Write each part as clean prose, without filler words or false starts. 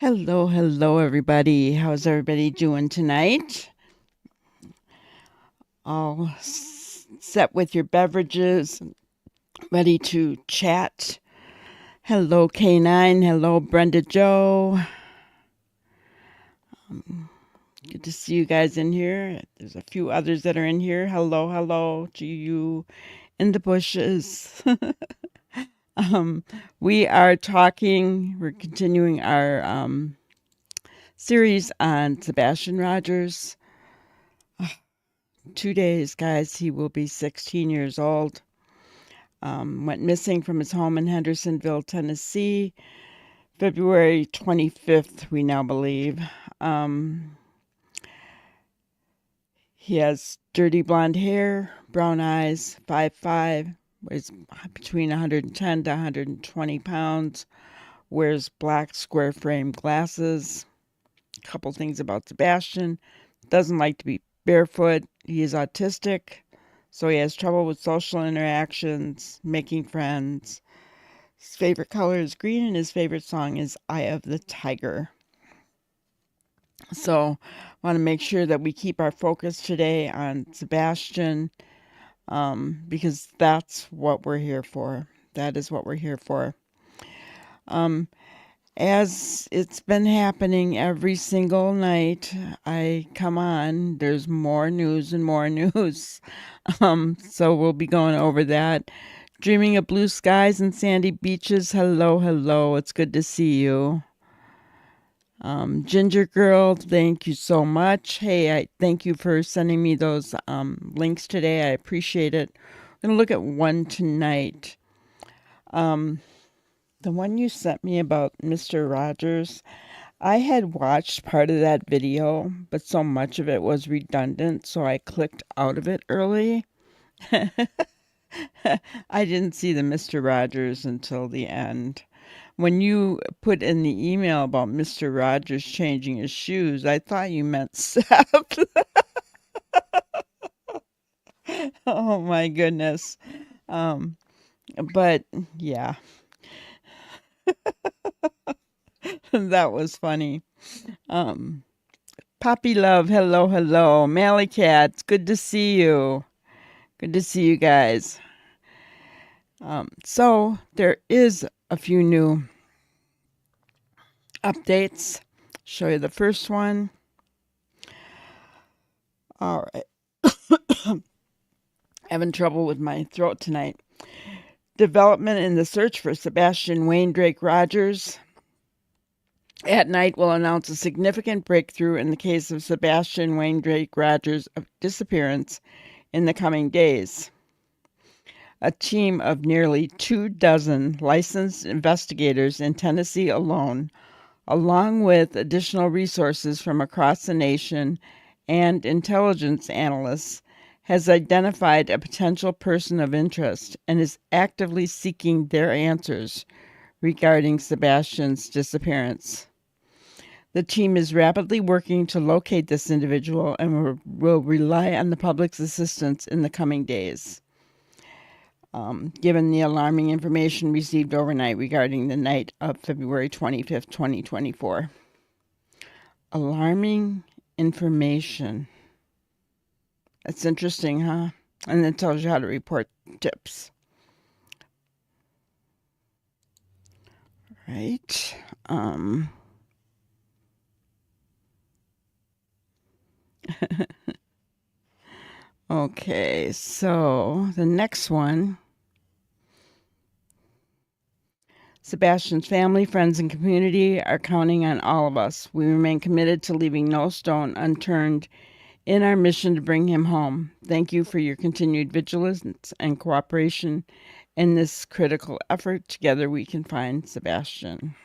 Hello, hello, everybody. How's everybody doing tonight? All set with your beverages, ready to chat. Hello, K9. Hello, Brenda Joe. Good to see you guys in here. There's a few others that are in here. Hello, hello to you in the bushes. um, we're continuing our series on Sebastian Rogers. 2 days, guys. He will be 16 years old. Went missing from his home in Hendersonville, Tennessee, February 25th, we now believe. He has dirty blonde hair, brown eyes, 5'5", weighs between 110 to 120 pounds, wears black square frame glasses. A couple things about Sebastian. Doesn't like to be barefoot. He is autistic, so he has trouble with social interactions, making friends. His favorite color is green, and his favorite song is Eye of the Tiger. So I want to make sure that we keep our focus today on Sebastian, because that's what we're here for. That is what we're here for. As it's been happening every single night I come on, there's more news and more news. So we'll be going over that. Dreaming of blue skies and sandy beaches. Hello, hello. It's good to see you. Ginger Girl, thank you so much. Hey, I thank you for sending me those links today. I appreciate it. I'm going to look at one tonight. The one you sent me about Mr. Rogers, I had watched part of that video, but so much of it was redundant, so I clicked out of it early. I didn't see the Mr. Rogers until the end. When you put in the email about Mr. Rogers changing his shoes, I thought you meant Seth. Oh my goodness. But yeah, that was funny. Poppy Love, hello, hello. Mally Cats, good to see you. Good to see you guys. So there is a few new updates. Show you the first one. All right. Having trouble with my throat tonight. Development in the search for Sebastian Wayne Drake Rogers at night will announce a significant breakthrough in the case of Sebastian Wayne Drake Rogers' disappearance in the coming days. A team of nearly 24 licensed investigators in Tennessee alone, along with additional resources from across the nation and intelligence analysts, has identified a potential person of interest and is actively seeking their answers regarding Sebastian's disappearance. The team is rapidly working to locate this individual and will rely on the public's assistance in the coming days. Given the alarming information received overnight regarding the night of February 25th, 2024. Alarming information. That's interesting, huh? And it tells you how to report tips. Right. Okay, so the next one. Sebastian's family, friends, and community are counting on all of us. We remain committed to leaving no stone unturned in our mission to bring him home. Thank you for your continued vigilance and cooperation in this critical effort. Together we can find Sebastian.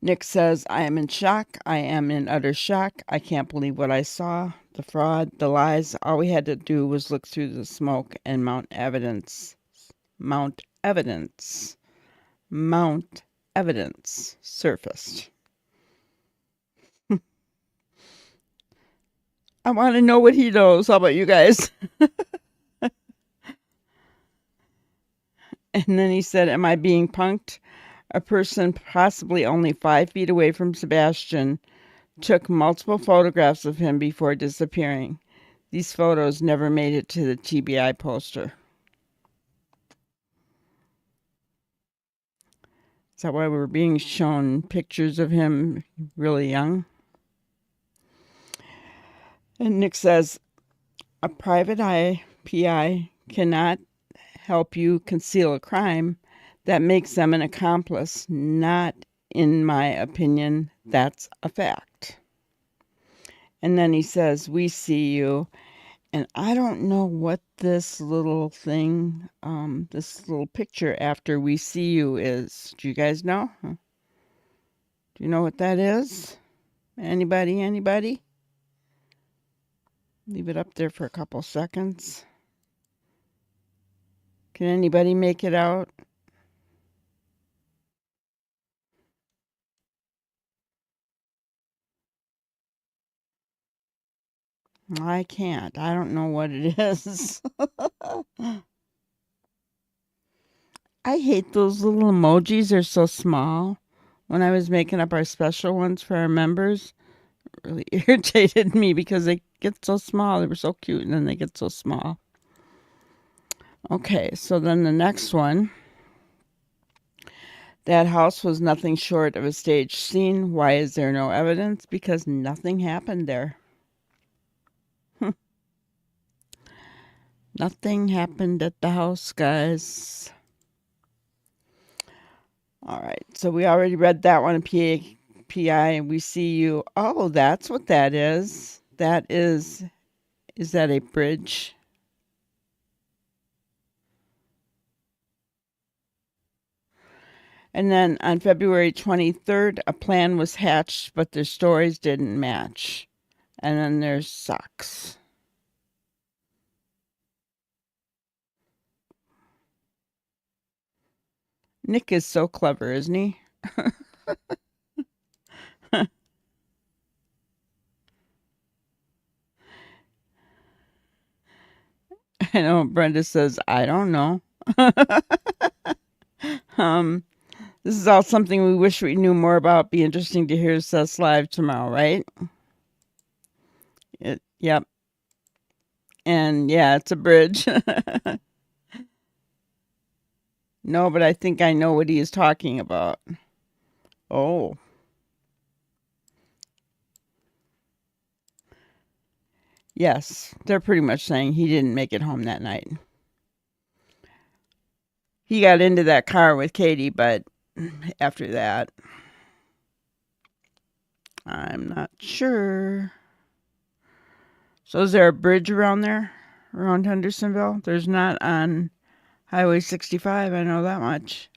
Nick says, I am in shock. I am in utter shock. I can't believe what I saw. The fraud, the lies. All we had to do was look through the smoke and mount evidence. Mount evidence surfaced. I want to know what he knows. How about you guys? And then he said, am I being punked? A person possibly only 5 feet away from Sebastian took multiple photographs of him before disappearing. These photos never made it to the TBI poster. Is that why we're being shown pictures of him really young? And Nick says, a private eye PI cannot help you conceal a crime. That makes them an accomplice. Not, in my opinion, that's a fact. And then he says, we see you. And I don't know what this little thing, this little picture after we see you is. Do you guys know? Do you know what that is? Anybody? Leave it up there for a couple seconds. Can anybody make it out? I can't. I don't know what it is. I hate those little emojis. They're so small. When I was making up our special ones for our members, it really irritated me because they get so small. They were so cute and then they get so small. Okay, so then the next one. That house was nothing short of a staged scene. Why is there no evidence? Because nothing happened there. Nothing happened at the house, guys. All right, so we already read that one, PI, and we see you. Oh, that's what that is. Is that a bridge? And then on February 23rd, a plan was hatched, but their stories didn't match. And then there's socks. Nick is so clever, isn't he? I know Brenda says, I don't know. This is all something we wish we knew more about. Be interesting to hear Seth's live tomorrow, right? Yep. And yeah, it's a bridge. No, but I think I know what he is talking about. Oh. Yes, they're pretty much saying he didn't make it home that night. He got into that car with Katie, but after that, I'm not sure. So is there a bridge around there, around Hendersonville? There's not on Highway 65, I know that much.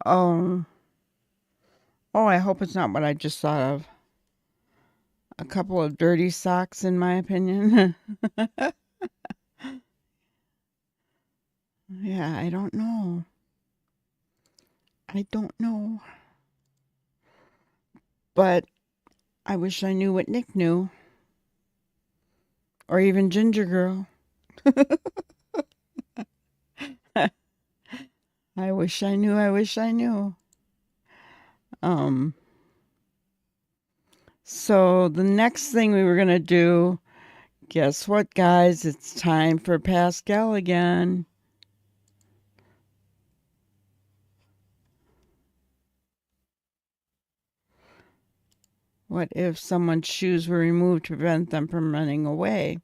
Oh, I hope it's not what I just thought of. A couple of dirty socks, in my opinion. Yeah, I don't know. But I wish I knew what Nick knew. Or even Ginger Girl. I wish I knew. So the next thing we were going to do, guess what, guys? It's time for Pascal again. What if someone's shoes were removed to prevent them from running away?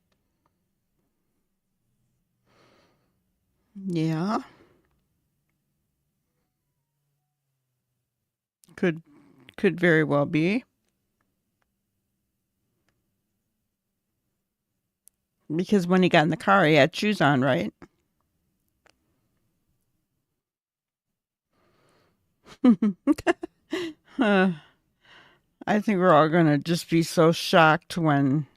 Yeah. Could very well be. Because when he got in the car, he had shoes on, right? I think we're all going to just be so shocked when...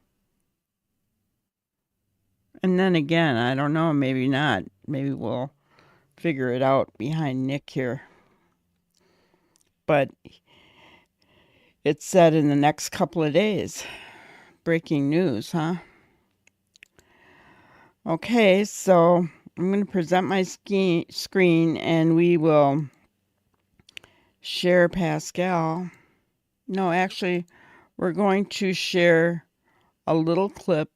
And then again, I don't know, maybe not. Maybe we'll figure it out behind Nick here. But it's said in the next couple of days. Breaking news, huh? Okay, so I'm going to present my screen and we will share Pascal. No, actually, we're going to share a little clip.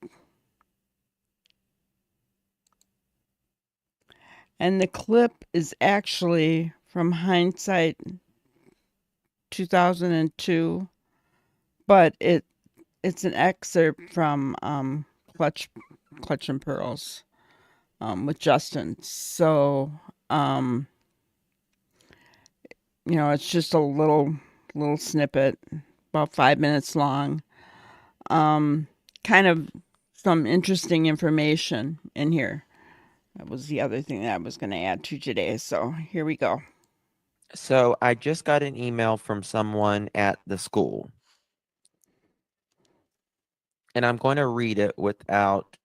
And the clip is actually from Hindsight 2002, but it's an excerpt from Clutch and Pearls with Justin. So it's just a little snippet, about 5 minutes long. Kind of some interesting information in here. That was the other thing that I was going to add to today. So here we go. So I just got an email from someone at the school, and I'm going to read it without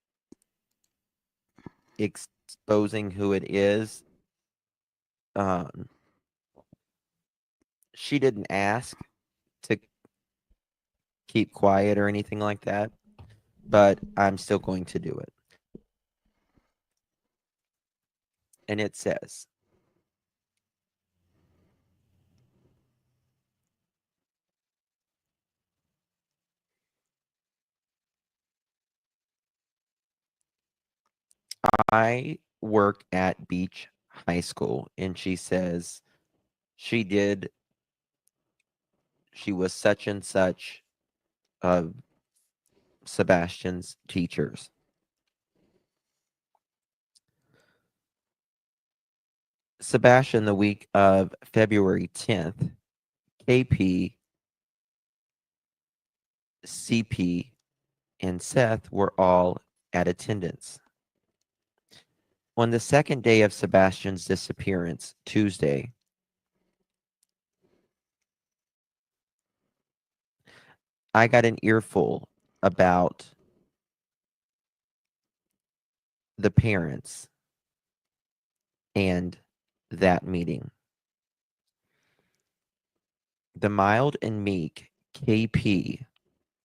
exposing who it is. She didn't ask to keep quiet or anything like that, but I'm still going to do it. And it says, I work at Beach High School, and she says she was such and such of Sebastian's teachers. Sebastian, the week of February 10th, KP, CP, and Seth were all at attendance. On the second day of Sebastian's disappearance, Tuesday, I got an earful about the parents and that meeting. The mild and meek KP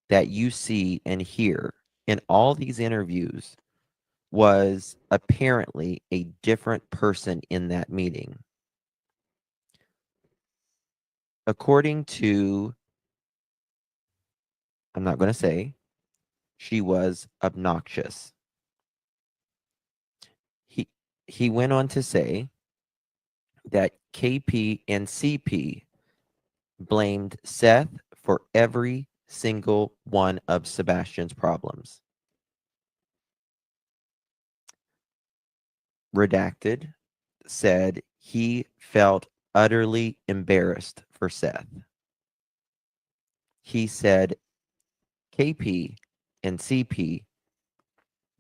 that you see and hear in all these interviews was apparently a different person in that meeting. According to, I'm not going to say, she was obnoxious. He went on to say that KP and CP blamed Seth for every single one of Sebastian's problems. Redacted said he felt utterly embarrassed for Seth. He said KP and CP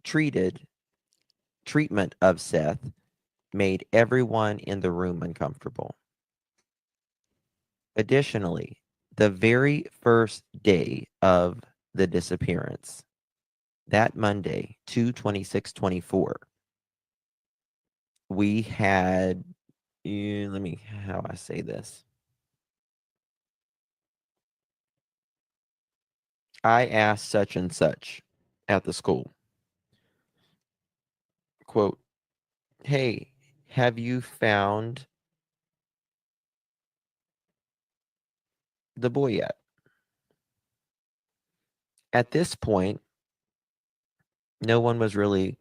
treatment of Seth made everyone in the room uncomfortable. Additionally, the very first day of the disappearance, that Monday, 2/26/24, we had, let me, how I say this. I asked such and such at the school, quote, hey, have you found the boy yet? At this point, no one was really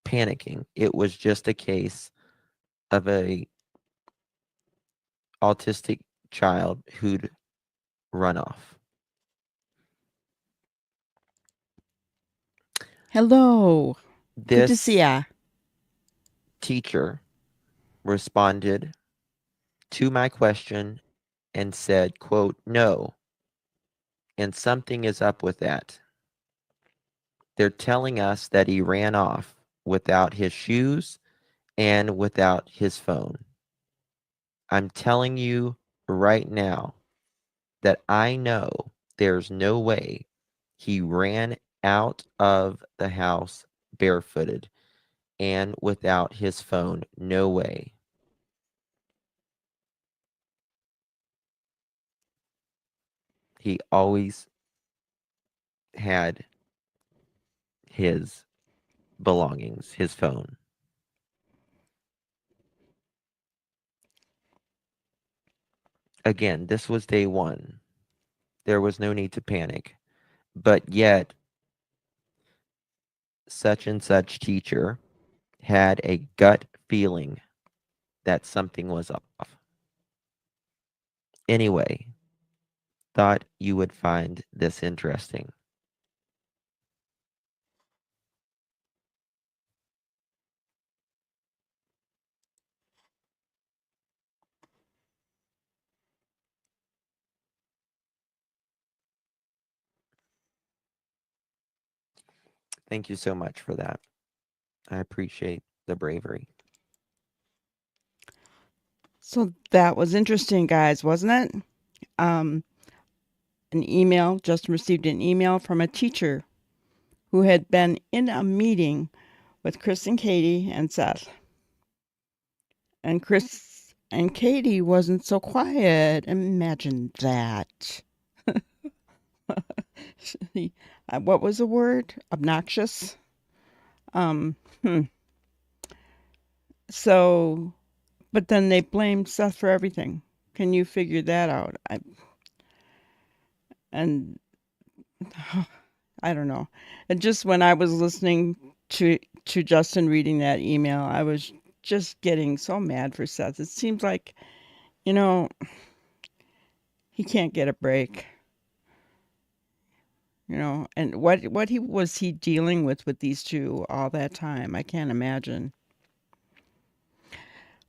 panicking. It was just a case of a autistic child who'd run off. Hello. Good to see This ya. teacher responded to my question and said, quote, no, and something is up with that. They're telling us that he ran off without his shoes and without his phone. I'm telling you right now that I know there's no way he ran out of the house barefooted and without his phone. No way. He always had his belongings, his phone. Again, this was day one. There was no need to panic. But yet, such and such teacher had a gut feeling that something was off. Anyway, thought you would find this interesting. Thank you so much for that. I appreciate the bravery. So that was interesting, guys, wasn't it? Um, just received an email from a teacher who had been in a meeting with Chris and Katie and Seth. And Chris and Katie wasn't so quiet. Imagine that. What was the word? Obnoxious. Um, hmm. So, but then they blamed Seth for everything. Can you figure that out? And I don't know. And just when I was listening to Justin reading that email, I was just getting so mad for Seth. It seems like, you know, he can't get a break. And what he dealing with these two all that time? I can't imagine.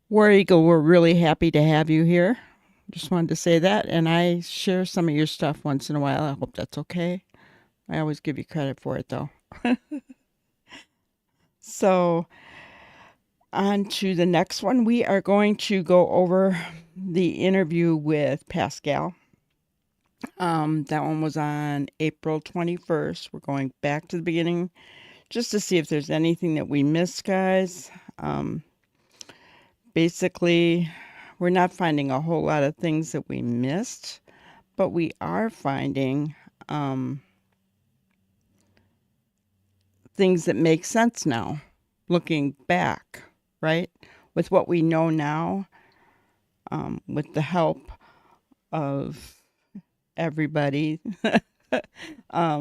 War Eagle, we're really happy to have you here. Just wanted to say that, and I share some of your stuff once in a while. I hope that's okay. I always give you credit for it, though. So, on to the next one. We are going to go over the interview with Pascal. That one was on April 21st. We're going back to the beginning just to see if there's anything that we missed, guys. Basically, we're not finding a whole lot of things that we missed, but we are finding things that make sense now, looking back, right? With what we know now, with the help of everybody, but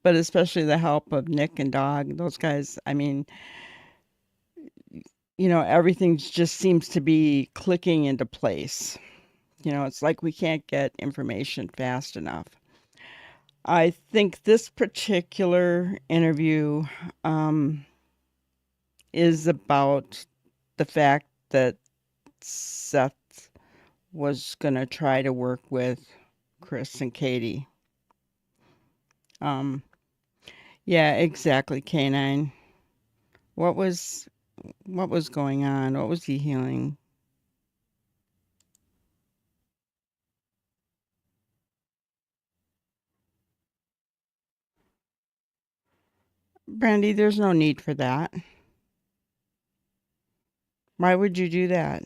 especially the help of Nick and Dog, those guys. I mean, everything just seems to be clicking into place. It's like we can't get information fast enough. I think this particular interview is about the fact that Seth was going to try to work with Chris and Katie. Yeah, exactly, Canine. What was going on? What was he healing? Brandy, there's no need for that. Why would you do that?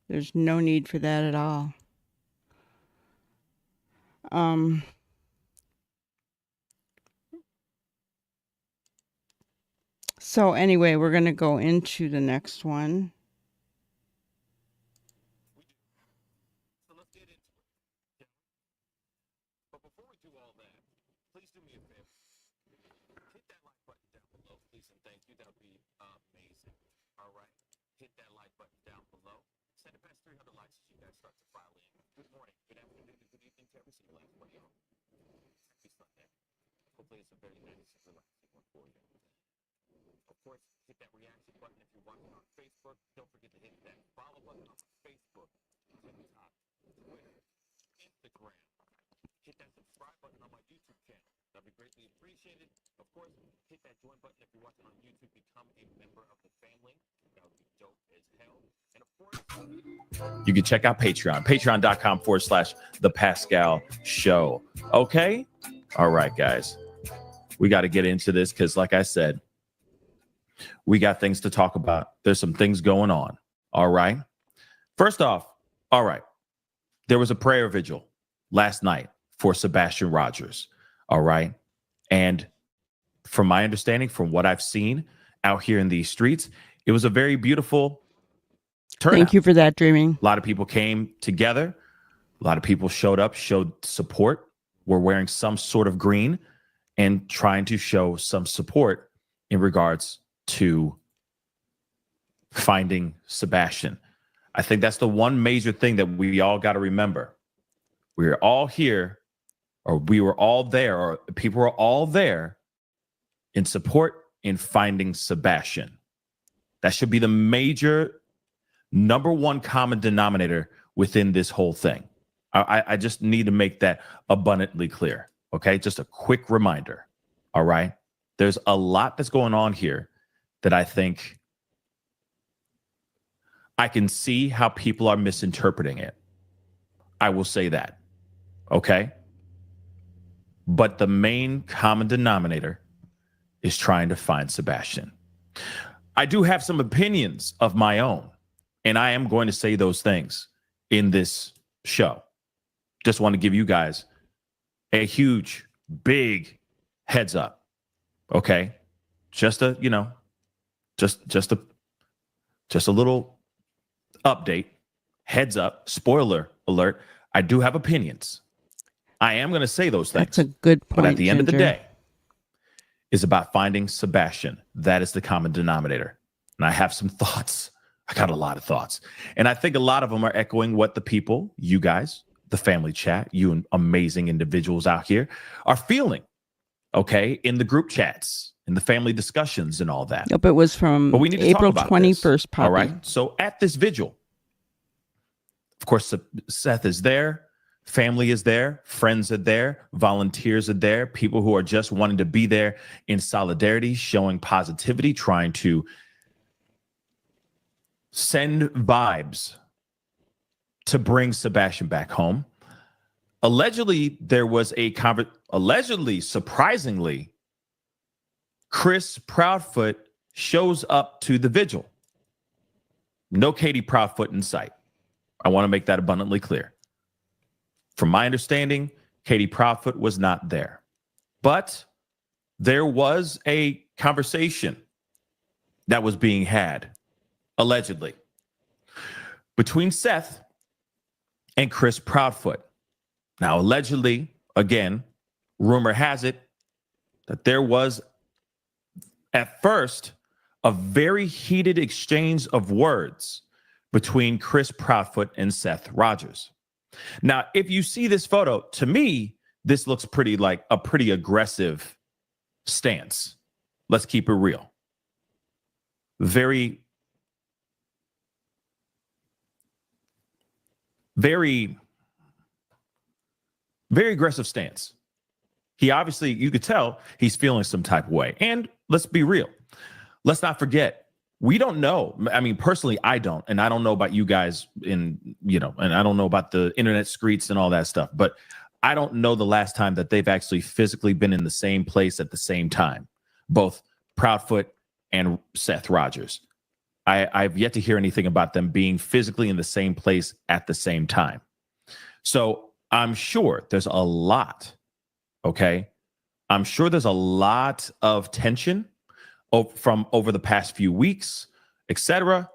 There's no need for that at all. Um, so anyway, we're going to go into the next one. So let's get into it. But before we do all that, please do me a favor. Hit that like button down below, please, and thank you. That would be amazing. All right. Hit that like button down below. Send it past 300 likes as you guys start to file in. Good morning, good afternoon, and good evening to every single last one of y'all. Happy Sunday. Hopefully it's a very nice, relaxing one for you. Of course, hit that reaction button if you're watching on Facebook. Don't forget to hit that follow button on Facebook, TikTok, Twitter, Instagram. Hit that subscribe button on my YouTube channel. That'd be greatly appreciated. Of course, hit that join button if you're watching on YouTube. Become a member of the family. That would be dope as hell. And of course, you can check out Patreon, patreon.com/The Pascal Show. Okay? All right, guys. We got to get into this because, like I said, we got things to talk about. There's some things going on. All right. First off, all right. There was a prayer vigil last night for Sebastian Rogers. All right. And from my understanding, from what I've seen out here in these streets, it was a very beautiful turnout. Thank you for that, Dreaming. A lot of people came together. A lot of people showed up, showed support, were wearing some sort of green and trying to show some support in regards to finding Sebastian. I think that's the one major thing that we all got to remember. We're all here, or we were all there, or people were all there in support in finding Sebastian. That should be the major number one common denominator within this whole thing. I just need to make that abundantly clear. Okay. Just a quick reminder. All right. There's a lot that's going on here that I think I can see how people are misinterpreting it. I will say that. Okay. But the main common denominator is trying to find Sebastian. I do have some opinions of my own, and I am going to say those things in this show. Just want to give you guys a huge, big heads up. Okay. Just a, just a little update, heads up, spoiler alert. I do have opinions. I am going to say those things. That's a good point. But at the end of the Ginger. day, it's about finding Sebastian. That is the common denominator. And I have some thoughts. I got a lot of thoughts. And I think a lot of them are echoing what the people, you guys, the family chat, you amazing individuals out here are feeling. Okay. In the group chats, in the family discussions and all that. Yep, it was from But we need to April talk about 21st, Poppy. all right. So at this vigil, of course, Seth is there. Family is there. Friends are there. Volunteers are there. People who are just wanting to be there in solidarity, showing positivity, trying to send vibes to bring Sebastian back home. Allegedly, there was allegedly, surprisingly, Chris Proudfoot shows up to the vigil. No Katie Proudfoot in sight. I want to make that abundantly clear. From my understanding, Katie Proudfoot was not there. But there was a conversation that was being had, allegedly, between Seth and Chris Proudfoot. Now, allegedly, again, rumor has it that there was, at first, a very heated exchange of words between Chris Proudfoot and Seth Rogers. Now, if you see this photo, to me, this looks pretty like a pretty aggressive stance. Let's keep it real. Very, very aggressive stance. He obviously, you could tell he's feeling some type of way. And let's be real. Let's not forget, we don't know. I mean, personally, I don't. And I don't know about you guys and I don't know about the internet streets and all that stuff. But I don't know the last time that they've actually physically been in the same place at the same time. Both Proudfoot and Seth Rogers. I've yet to hear anything about them being physically in the same place at the same time. So I'm sure there's a lot, okay? I'm sure there's a lot of tension from over the past few weeks, etc.,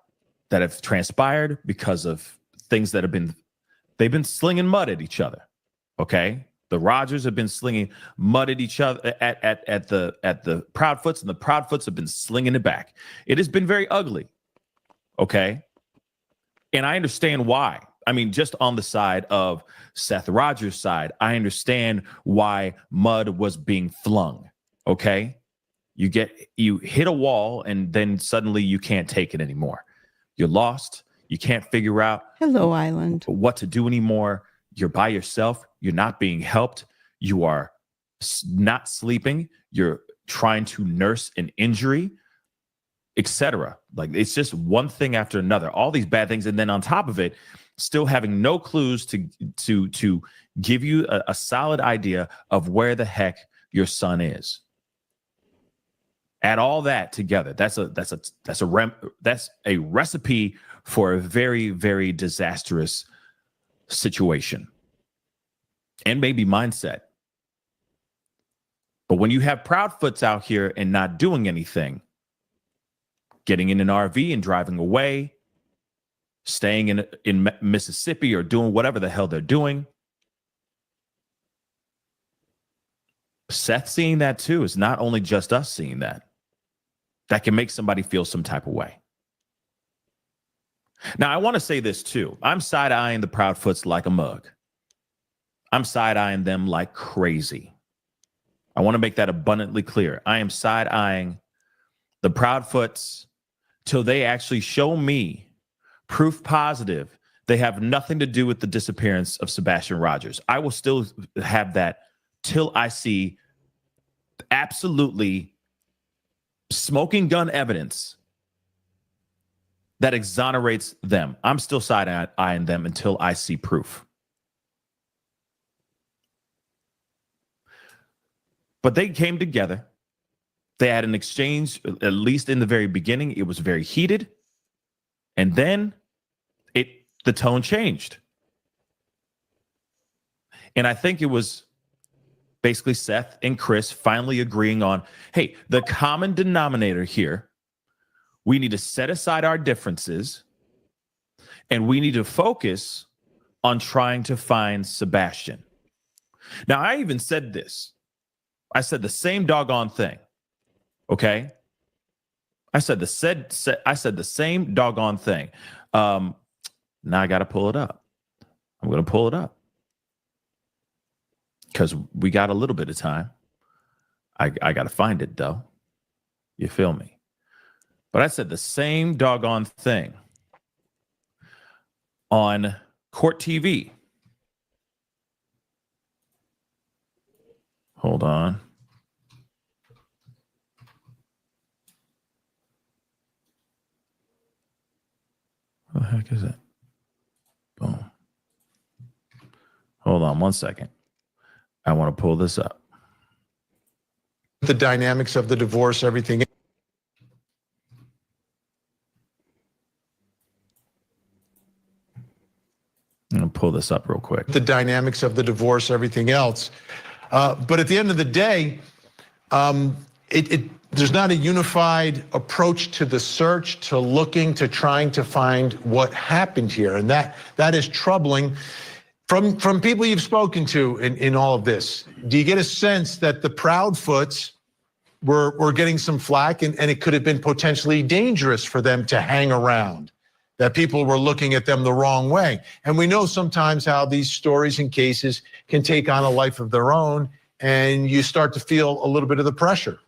that have transpired because of things that they've been slinging mud at each other, okay? The Rogers have been slinging mud at each other at the Proudfoots, and the Proudfoots have been slinging it back. It has been very ugly, okay? And I understand why. I mean, just on the side of Seth Rogers' side, I understand why mud was being flung, okay? You hit a wall and then suddenly you can't take it anymore. You're lost. You can't figure out Hello, Island. what to do anymore. You're by yourself. You're not being helped. You are not sleeping. You're trying to nurse an injury, etc. Like, it's just one thing after another, all these bad things. And then on top of it, still having no clues to give you a solid idea of where the heck your son is. Add all that together. That's a recipe for a very, very disastrous situation and maybe mindset. But when you have Proudfoots out here and not doing anything, getting in an RV and driving away, staying in Mississippi or doing whatever the hell they're doing. Seth seeing that too is not only just us seeing that. That can make somebody feel some type of way. Now, I want to say this too. I'm side-eyeing the Proudfoots like a mug. I'm side-eyeing them like crazy. I want to make that abundantly clear. I am side-eyeing the Proudfoots till they actually show me proof positive they have nothing to do with the disappearance of Sebastian Rogers. I will still have that till I see absolutely smoking gun evidence that exonerates them. I'm still side-eyeing them until I see proof. But they came together. They had an exchange, at least in the very beginning. It was very heated. And then the tone changed. And I think it was basically Seth and Chris finally agreeing on, hey, the common denominator here, we need to set aside our differences and we need to focus on trying to find Sebastian. Now, I even said this. I said the same doggone thing. Okay? I said the same doggone thing. Now I got to pull it up. I'm going to pull it up because we got a little bit of time. I got to find it, though. You feel me? But I said the same doggone thing on Court TV. Hold on. What the heck is it? Boom. Hold on 1 second. I want to pull this up. The dynamics of the divorce, everything. I'm going to pull this up real quick. The dynamics of the divorce, everything else. But at the end of the day, there's not a unified approach to the search, to looking, to trying to find what happened here. And that is troubling. From people you've spoken to in all of this, do you get a sense that the Proudfoots were getting some flack and it could have been potentially dangerous for them to hang around, that people were looking at them the wrong way? And we know sometimes how these stories and cases can take on a life of their own, and you start to feel a little bit of the pressure.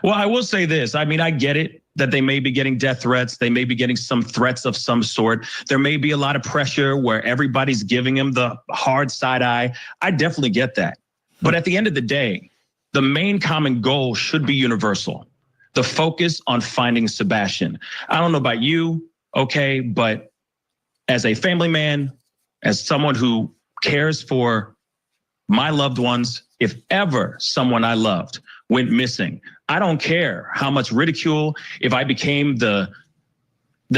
Well, I will say this. I mean, I get it that they may be getting death threats. They may be getting some threats of some sort. There may be a lot of pressure where everybody's giving them the hard side eye. I definitely get that. But at the end of the day, the main common goal should be universal. The focus on finding Sebastian. I don't know about you, okay, but as a family man, as someone who cares for my loved ones, if ever someone I loved went missing, I don't care how much ridicule. If I became the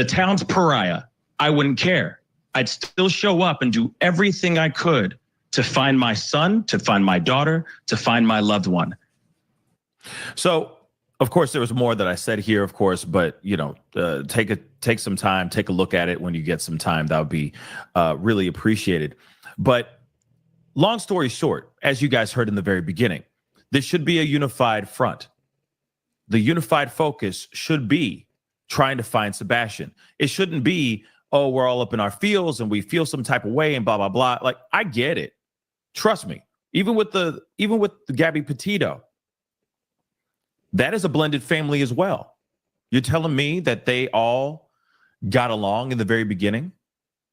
town's pariah, I wouldn't care. I'd still show up and do everything I could to find my son, to find my daughter, to find my loved one. So, of course, there was more that I said here, of course, but take some time, take a look at it when you get some time. That would be really appreciated. But long story short, as you guys heard in the very beginning, this should be a unified front. The unified focus should be trying to find Sebastian. It shouldn't be, oh, we're all up in our feels and we feel some type of way and blah, blah, blah. Like, I get it. Trust me. Even with the Gabby Petito, that is a blended family as well. You're telling me that they all got along in the very beginning?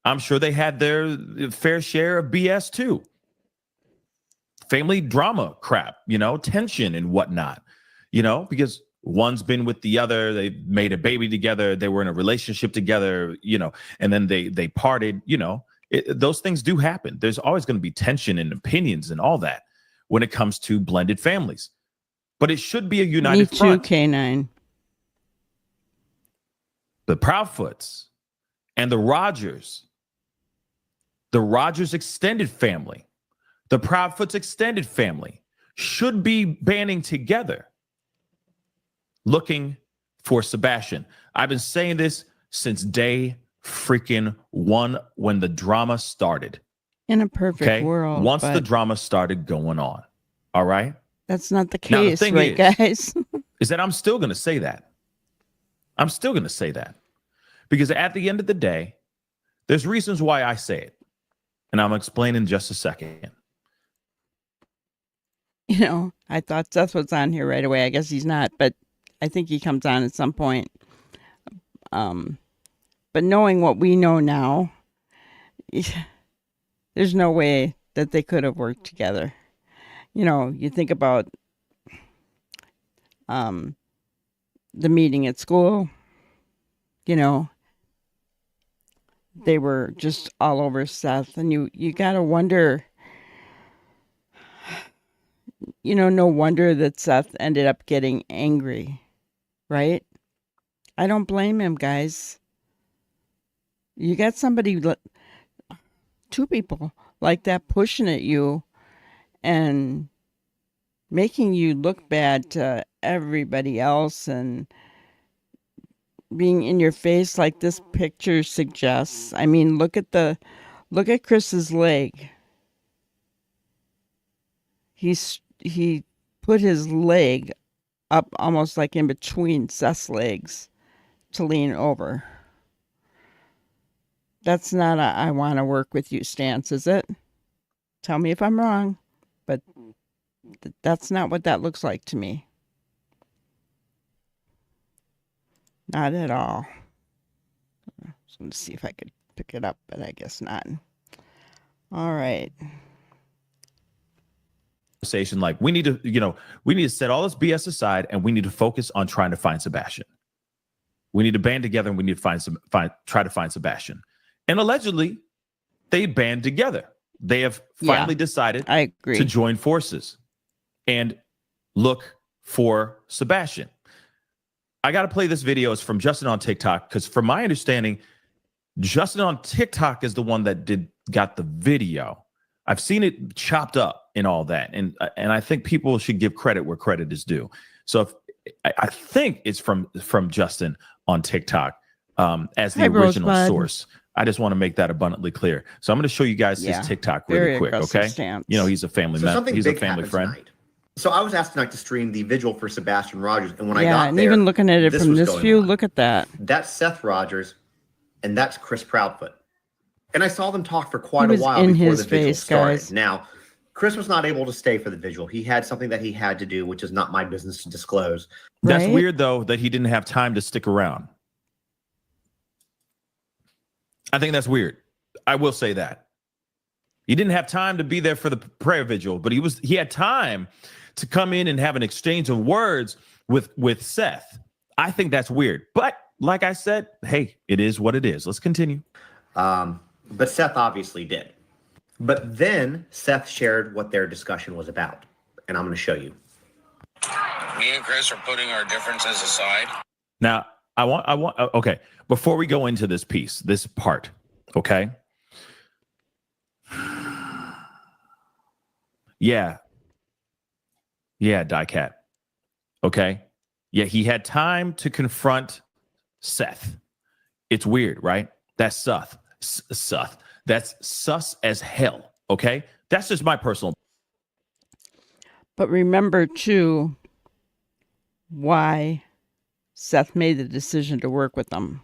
I'm sure they had their fair share of BS too. Family drama crap, tension and whatnot, because one's been with the other, they made a baby together, they were in a relationship together, and then they parted, those things do happen. There's always going to be tension and opinions and all that when it comes to blended families. But it should be a united front. Me too, K9. The Proudfoots and the Rogers extended family, the Proudfoots extended family should be banding together, looking for Sebastian. I've been saying this since day freaking one when the drama started. In a perfect Okay. world. Once the but drama started going on. All right. that's not the Now, the case, thing right, guys? is that I'm still going to say that. I'm still going to say that. Because at the end of the day, there's reasons why I say it. And I'm explaining in just a second. You know, I thought Seth was on here right away. I guess he's not, but I think he comes on at some point. But knowing what we know now, there's no way that they could have worked together. You know, you think about the meeting at school, you know, they were just all over Seth, and you got to wonder, you know, no wonder that Seth ended up getting angry, right? I don't blame him, guys. You got somebody, two people like that pushing at you and making you look bad to everybody else and being in your face like this picture suggests. I mean, look at Chris's leg. He put his leg up almost like in between Seth's legs to lean over. That's not a I want to work with you stance, is it? Tell me if I'm wrong, but that's not what that looks like to me. Not at all. I was going to see if I could pick it up, but I guess not. All right. Conversation like we need to set all this BS aside and we need to focus on trying to find Sebastian. We need to band together and we need to try to find Sebastian. And allegedly, they band together. They have finally decided I agree. to join forces and look for Sebastian. I got to play this video. It's from Justin on TikTok because from my understanding, Justin on TikTok is the one that got the video. I've seen it chopped up and all that. And I think people should give credit where credit is due. So I think it's from Justin on TikTok as the original source. I just want to make that abundantly clear. So I'm going to show you guys his TikTok really quick, okay? Stance. You know, he's a family member. He's a family friend. Tonight. So I was asked tonight to stream the vigil for Sebastian Rogers. And when I got and there, even looking at it from this view, on. Look at that. That's Seth Rogers, and that's Chris Proudfoot. And I saw them talk for quite a while in before his the vigil face, started. guys. Now, Chris was not able to stay for the vigil. He had something that he had to do, which is not my business to disclose. That's Right? weird, though, that he didn't have time to stick around. I think that's weird. I will say that. He didn't have time to be there for the prayer vigil, but he had time to come in and have an exchange of words with Seth. I think that's weird. But like I said, hey, it is what it is. Let's continue. But Seth obviously did. But then Seth shared what their discussion was about. And I'm going to show you. Me and Chris are putting our differences aside. Now, okay, before we go into this piece, this part, okay? Yeah, Diecat. Okay. Yeah, he had time to confront Seth. It's weird, right? That's Seth. That's sus as hell. Okay. That's just my personal. But remember, too, why Seth made the decision to work with them.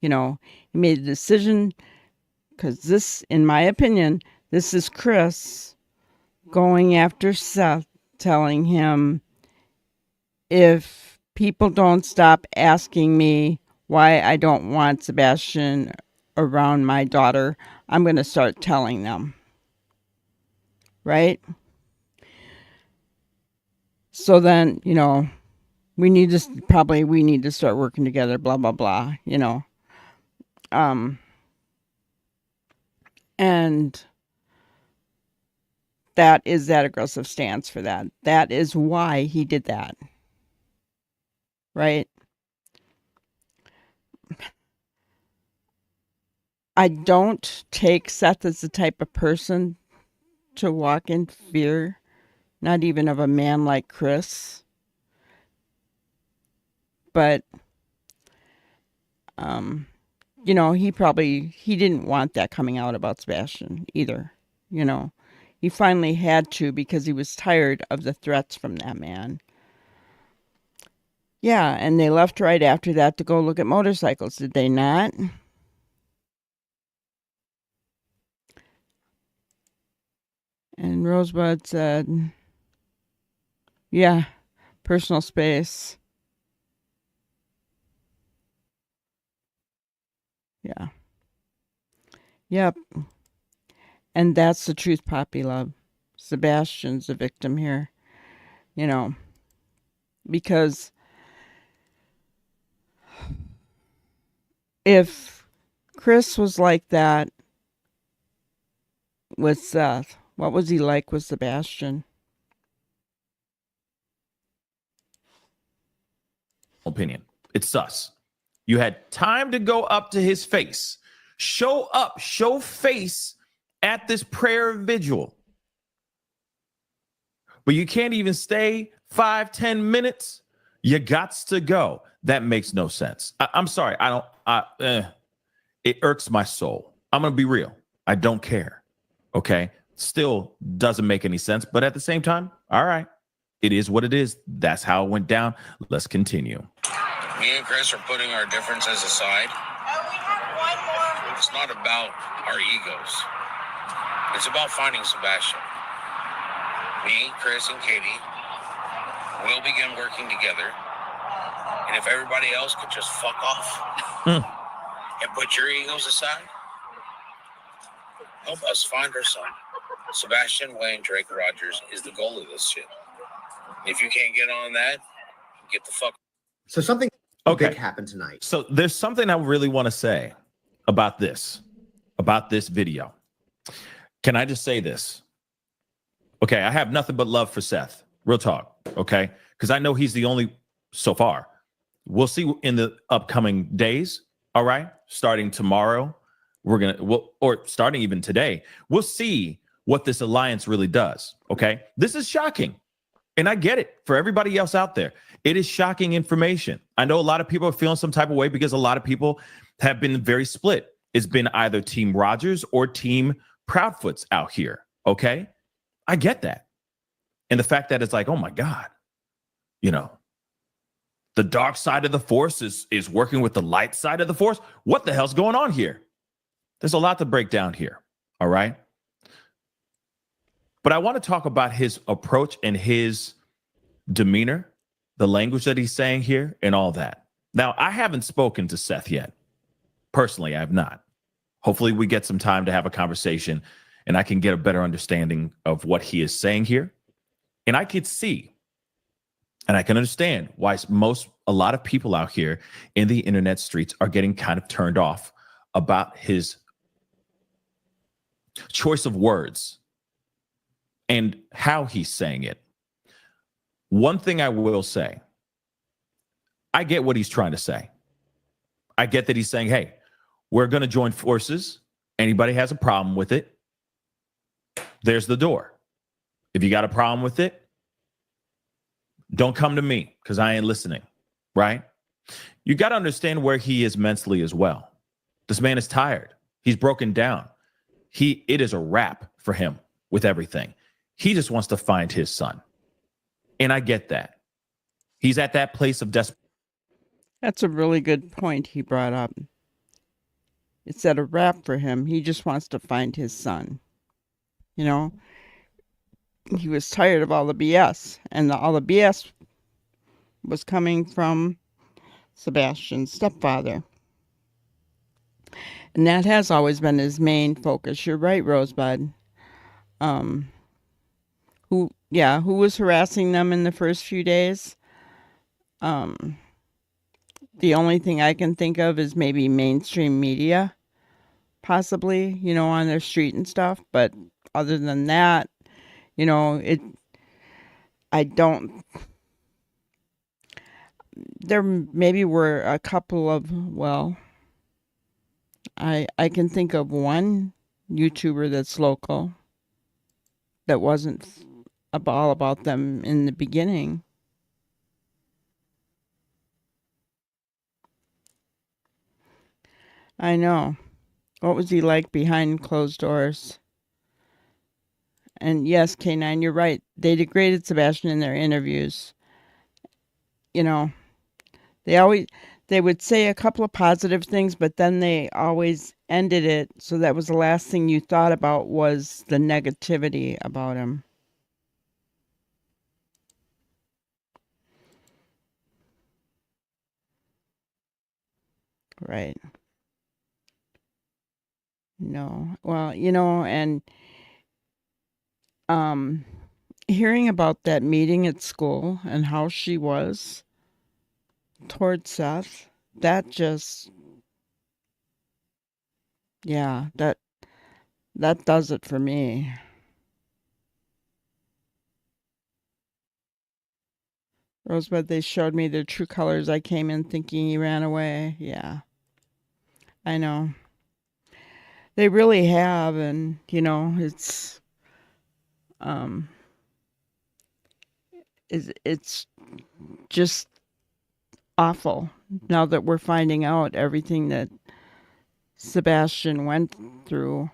You know, he made the decision because this, in my opinion, this is Chris going after Seth, telling him, if people don't stop asking me why I don't want Sebastian around my daughter, I'm going to start telling them. Right? So then, you know, we need to start working together, blah, blah, blah, you know. And that is that aggressive stance for that. That is why he did that. Right? I don't take Seth as the type of person to walk in fear, not even of a man like Chris. But he didn't want that coming out about Sebastian either. He finally had to because he was tired of the threats from that man. Yeah, and they left right after that to go look at motorcycles, did they not? And Rosebud said, yeah, personal space. Yeah. Yep. And that's the truth, Poppy Love. Sebastian's the victim here, because if Chris was like that with Seth, what was he like with Sebastian? Opinion. It's sus. You had time to go up to his face, show face at this prayer vigil. But you can't even stay 5-10 minutes. You gots to go. That makes no sense. I'm sorry. It irks my soul. I'm going to be real. I don't care. Okay. Still doesn't make any sense. But at the same time, all right. It is what it is. That's how it went down. Let's continue. Me and Chris are putting our differences aside. It's not about our egos. It's about finding Sebastian. Me, Chris, and Katie will begin working together. And if everybody else could just fuck off and put your egos aside, help us find our son. Sebastian Wayne Drake Rogers is the goal of this shit. If you can't get on that, get the fuck. So something big happened tonight. So there's something I really want to say about this video. Can I just say this? Okay, I have nothing but love for Seth. Real talk, okay? Because I know he's the only, so far. We'll see in the upcoming days, all right? Starting tomorrow, or starting even today, we'll see what this alliance really does, okay? This is shocking, and I get it. For everybody else out there, it is shocking information. I know a lot of people are feeling some type of way because a lot of people have been very split. It's been either Team Rogers or Team Proudfoots out here, okay? I get that. And the fact that it's like, oh my God, the dark side of the force is working with the light side of the force. What the hell's going on here? There's a lot to break down here. All right. But I want to talk about his approach and his demeanor, the language that he's saying here and all that. Now, I haven't spoken to Seth yet. Personally, I have not. Hopefully we get some time to have a conversation and I can get a better understanding of what he is saying here. And I could see and I can understand why a lot of people out here in the internet streets are getting kind of turned off about his choice of words and how he's saying it. One thing I will say, I get what he's trying to say. I get that he's saying, hey, we're going to join forces. Anybody has a problem with it, there's the door. If you got a problem with it, don't come to me because I ain't listening, right? You got to understand where he is mentally as well. This man is tired. He's broken down. It is a wrap for him with everything. He just wants to find his son. And I get that. He's at that place of desperation. That's a really good point he brought up. It's at a wrap for him. He just wants to find his son. He was tired of all the BS, and all the BS was coming from Sebastian's stepfather. And that has always been his main focus. You're right, Rosebud. Who was harassing them in the first few days? The only thing I can think of is maybe mainstream media, possibly, on their street and stuff. But other than that, there maybe were a couple of, I can think of one YouTuber that's local that wasn't all about them in the beginning. I know. What was he like behind closed doors? And yes, K9, you're right. They degraded Sebastian in their interviews. You know, they would say a couple of positive things, but then they always ended it. So that was the last thing you thought about was the negativity about him. Right. No. Well, and um hearing about that meeting at school and how she was towards Seth, that just yeah, that does it for me. Rosebud, they showed me their true colors. I came in thinking he ran away. Yeah, I know. They really have, and um it's just awful now that we're finding out everything that Sebastian went through.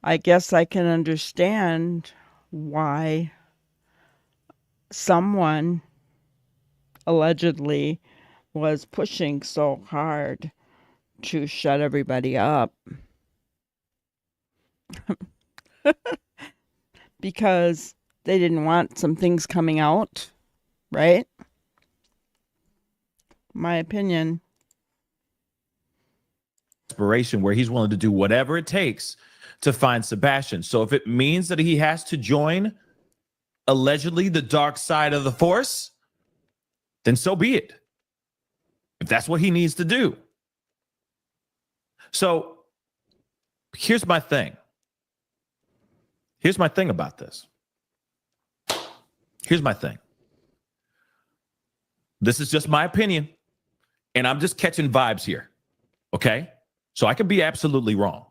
I guess I can understand why someone allegedly was pushing so hard to shut everybody up because they didn't want some things coming out, right? My opinion. Inspiration where he's willing to do whatever it takes to find Sebastian. So if it means that he has to join allegedly the dark side of the force, then so be it. If that's what he needs to do. So here's my thing. Here's my thing about this. Here's my thing. This is just my opinion, and I'm just catching vibes here. Okay? So I could be absolutely wrong.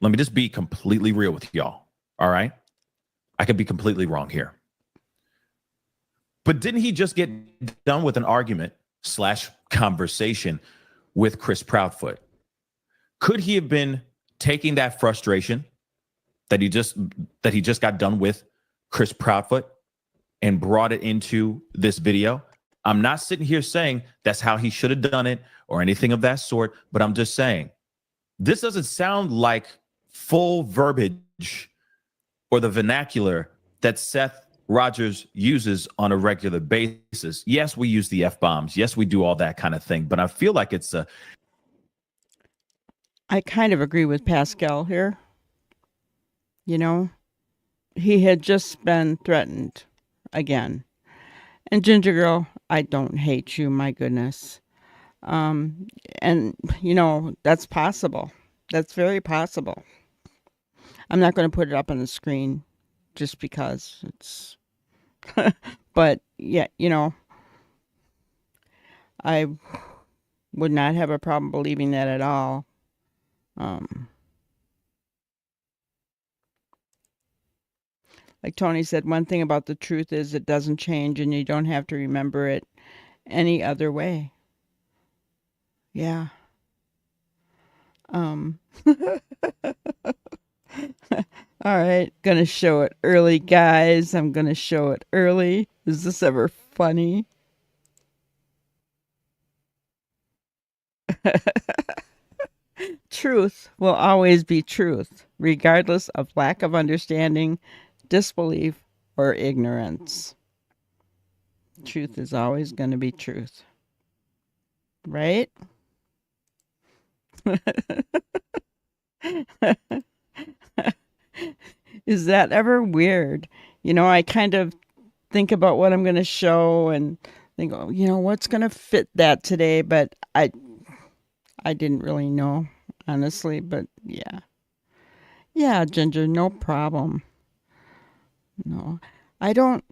Let me just be completely real with y'all. All right? I could be completely wrong here. But didn't he just get done with an argument / conversation with Chris Proudfoot? Could he have been taking that frustration that he just got done with Chris Proudfoot and brought it into this video? I'm not sitting here saying that's how he should have done it or anything of that sort, but I'm just saying this doesn't sound like full verbiage or the vernacular that Seth Rogers uses on a regular basis. Yes, we use the F-bombs. Yes, we do all that kind of thing, but I feel like I kind of agree with Pascal here. He had just been threatened again. And Ginger Girl, I don't hate you, my goodness. And, that's possible. That's very possible. I'm not going to put it up on the screen just because it's... but, yeah, I would not have a problem believing that at all. Like Tony said, one thing about the truth is it doesn't change and you don't have to remember it any other way. Yeah. All right. Gonna show it early, guys. I'm gonna show it early. Is this ever funny? Truth will always be truth, regardless of lack of understanding, disbelief, or ignorance. Truth is always going to be truth. Right? Is that ever weird? I kind of think about what I'm going to show and think, what's going to fit that today? But I didn't really know, honestly. But yeah. Yeah, Ginger, no problem. No, I don't.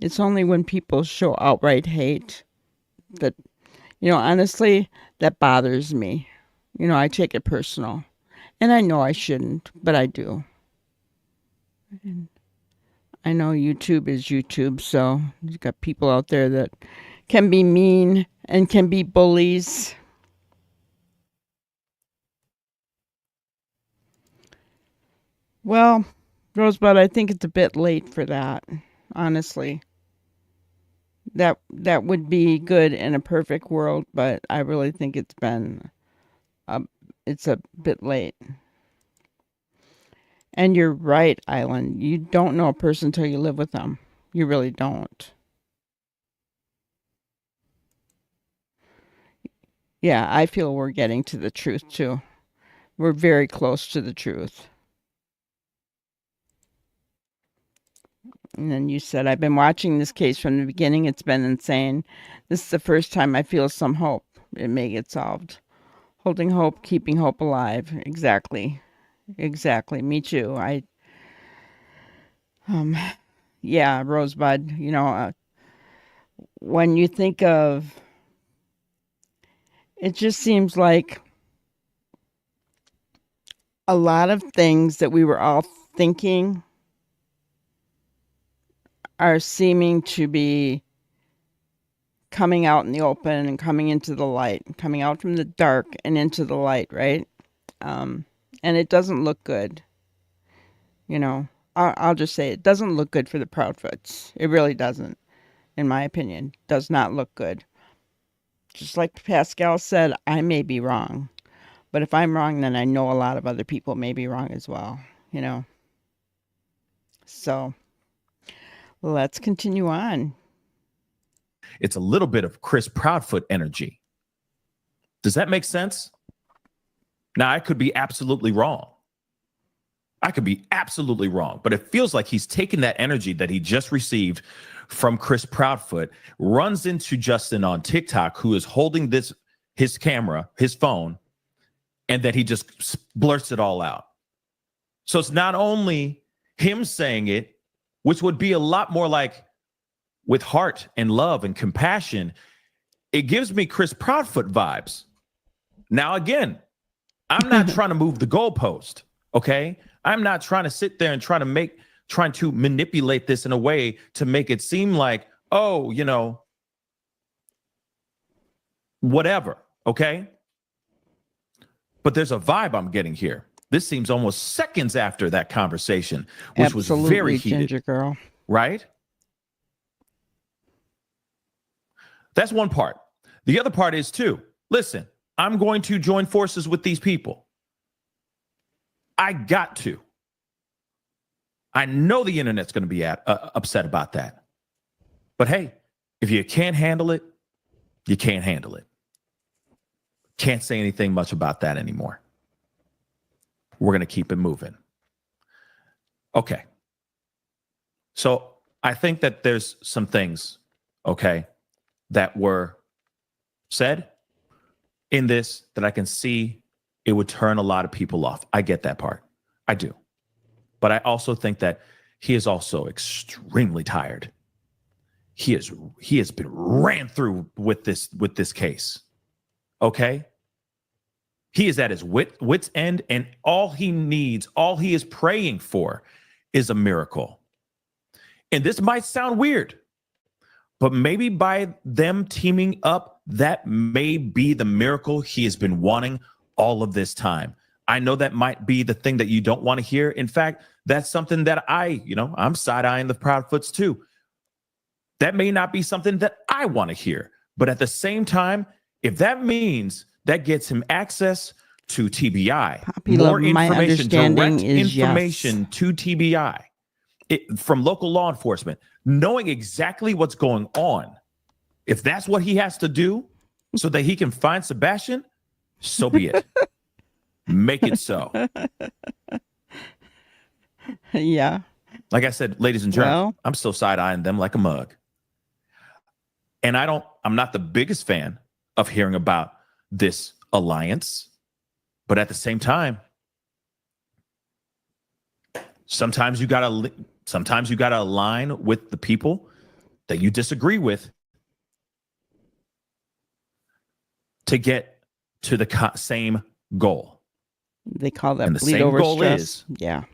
It's only when people show outright hate that, honestly, that bothers me. I take it personal. And I know I shouldn't, but I do. And I know YouTube is YouTube, so you've got people out there that can be mean and can be bullies. Well, Rosebud, I think it's a bit late for that, honestly. That would be good in a perfect world, but I really think it's a bit late. And you're right, Island. You don't know a person till you live with them. You really don't. Yeah, I feel we're getting to the truth too. We're very close to the truth. And then you said, I've been watching this case from the beginning. It's been insane. This is the first time I feel some hope. It may get solved. Holding hope, keeping hope alive. Exactly. Exactly. Me too. Yeah, Rosebud, when you think of, it just seems like a lot of things that we were all thinking are seeming to be coming out in the open and coming into the light, coming out from the dark and into the light, right? And it doesn't look good. I'll just say it doesn't look good for the Proudfoots. It really doesn't, in my opinion. Does not look good. Just like Pascal said, I may be wrong. But if I'm wrong, then I know a lot of other people may be wrong as well, So let's continue on. It's a little bit of Chris Proudfoot energy. Does that make sense? Now, I could be absolutely wrong. But it feels like he's taken that energy that he just received from Chris Proudfoot, runs into Justin on TikTok, who is holding his camera, his phone, and that he just blurts it all out. So it's not only him saying it, which would be a lot more like with heart and love and compassion. It gives me Chris Proudfoot vibes. Now, again, I'm not trying to move the goalpost, okay? I'm not trying to sit there and trying to manipulate this in a way to make it seem like, whatever, okay? But there's a vibe I'm getting here. This seems almost seconds after that conversation, which Absolutely, was very heated. Ginger girl. Right? That's one part. The other part is too, listen, I'm going to join forces with these people. I got to. I know the internet's going to be upset about that. But hey, if you can't handle it, you can't handle it. Can't say anything much about that anymore. We're going to keep it moving. Okay. So I think that there's some things, okay, that were said in this that I can see it would turn a lot of people off. I get that part. I do. But I also think that he is also extremely tired. He has been ran through with this case. Okay? He is at his wit's end, and all he needs, all he is praying for is a miracle. And this might sound weird, but maybe by them teaming up, that may be the miracle he has been wanting all of this time. I know that might be the thing that you don't want to hear. In fact, that's something that I'm side-eyeing the Proudfoots too. That may not be something that I want to hear. But at the same time, if that means that gets him access to TBI, more information, direct information to TBI from local law enforcement, knowing exactly what's going on, if that's what he has to do so that he can find Sebastian, so be it. Make it so. Yeah. Like I said, ladies and gentlemen, I'm still side-eyeing them like a mug. And I'm not the biggest fan of hearing about this alliance, but at the same time, sometimes you gotta align with the people that you disagree with to get to the same goal. They call that and the bleed same over goal stress. is Yeah.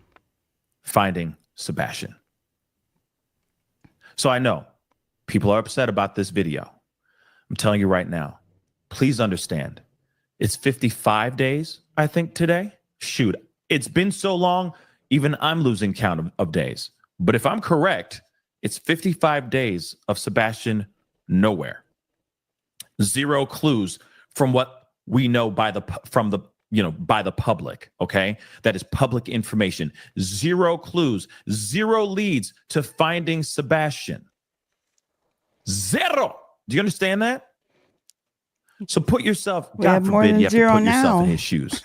finding Sebastian. So I know people are upset about this video. I'm telling you right now, please understand, it's 55 days, I think, today. Shoot, it's been so long, Even I'm losing count of days. But if I'm correct, it's 55 days of Sebastian nowhere. Zero clues from what we know by the public, okay? That is public information. Zero clues, zero leads to finding Sebastian. Zero. Do you understand that? So put yourself, We God have more forbid, than you have to zero put yourself now. in his shoes.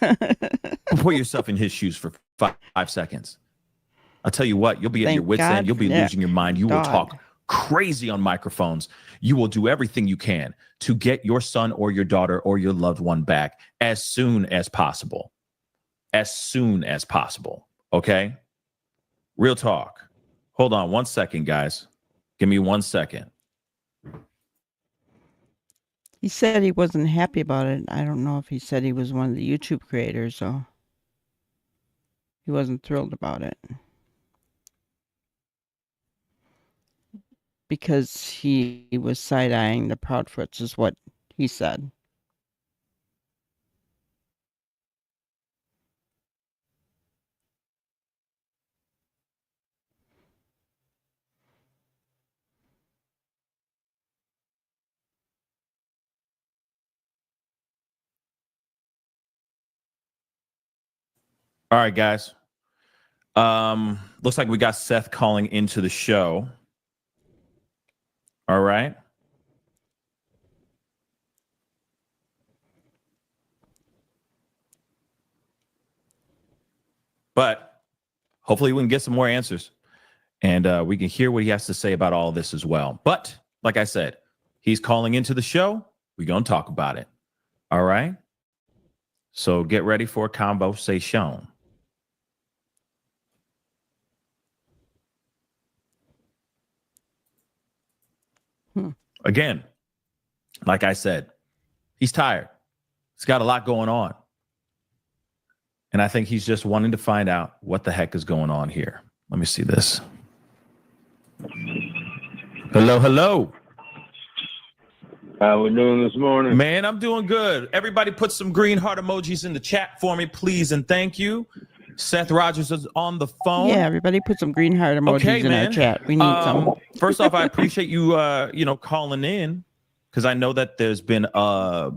Put yourself in his shoes for 5 seconds. I'll tell you what, you'll be at your Thank wits' end. God You'll be for losing your mind. You will God. talk crazy on microphones. You will do everything you can to get your son or your daughter or your loved one back as soon as possible. As soon as possible. Okay? Real talk. Hold on 1 second, guys. Give me 1 second. He said he wasn't happy about it. I don't know if he said he was one of the YouTube creators, so he wasn't thrilled about it. Because he was side-eyeing the Proudfoots is what he said. All right, guys. Looks like we got Seth calling into the show. All right. But hopefully we can get some more answers and we can hear what he has to say about all this as well. But like I said, he's calling into the show. We're going to talk about it. All right. So get ready for a conversation. Again, like I said, he's tired. He's got a lot going on. And I think he's just wanting to find out what the heck is going on here. Let me see this. Hello, hello. How we doing this morning? Man, I'm doing good. Everybody put some green heart emojis in the chat for me, please, and thank you. Seth Rogers is on the phone. Yeah, everybody put some green heart emojis in our chat. We need some. First off, I appreciate you, calling in because I know that there's been, a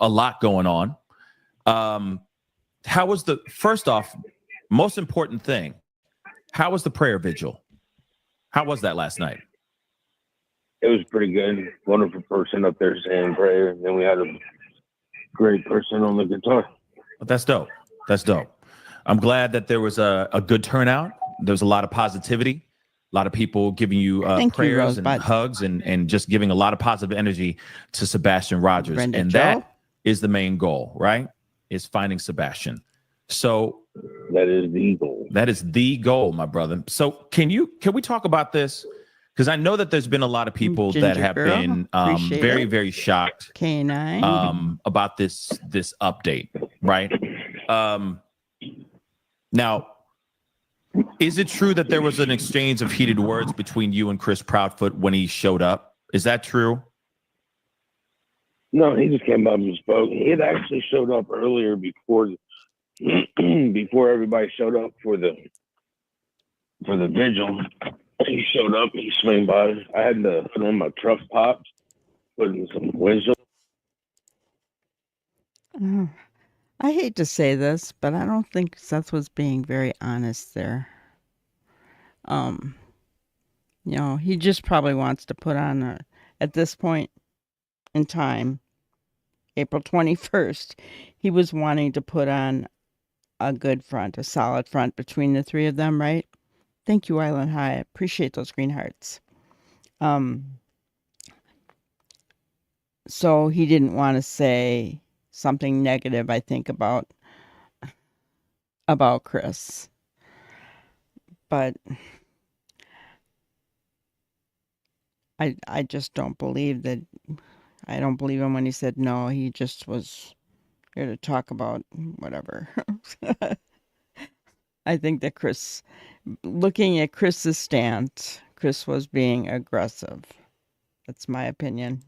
lot going on. How was first off, most important thing, how was the prayer vigil? How was that last night? It was pretty good. Wonderful person up there saying prayer. And then we had a great person on the guitar. That's dope. That's dope. I'm glad that there was a good turnout. There was a lot of positivity, a lot of people giving you prayers and hugs and just giving a lot of positive energy to Sebastian Rogers. Brenda and Joe? That is the main goal, right? Is finding Sebastian. So that is the goal. That is the goal, my brother. So can we talk about this? Because I know that there's been a lot of people Ginger that have girl, been appreciate very, it. very shocked K9. about this update, right? Now, is it true that there was an exchange of heated words between you and Chris Proudfoot when he showed up? Is that true? No, he just came up and spoke. He had actually showed up earlier before before everybody showed up for the vigil. He showed up. He swung by. I had to put on my truck pops, put in some wisdom. I hate to say this, but I don't think Seth was being very honest there. He just probably wants to put on at this point in time, April 21st, he was wanting to put on a good front, a solid front between the three of them, right? Thank you, Island High. I appreciate those green hearts. So he didn't want to say something negative, I think, about Chris. But I just don't believe that. I don't believe him when he said no. He just was here to talk about whatever. I think that looking at Chris's stance, Chris was being aggressive. That's my opinion.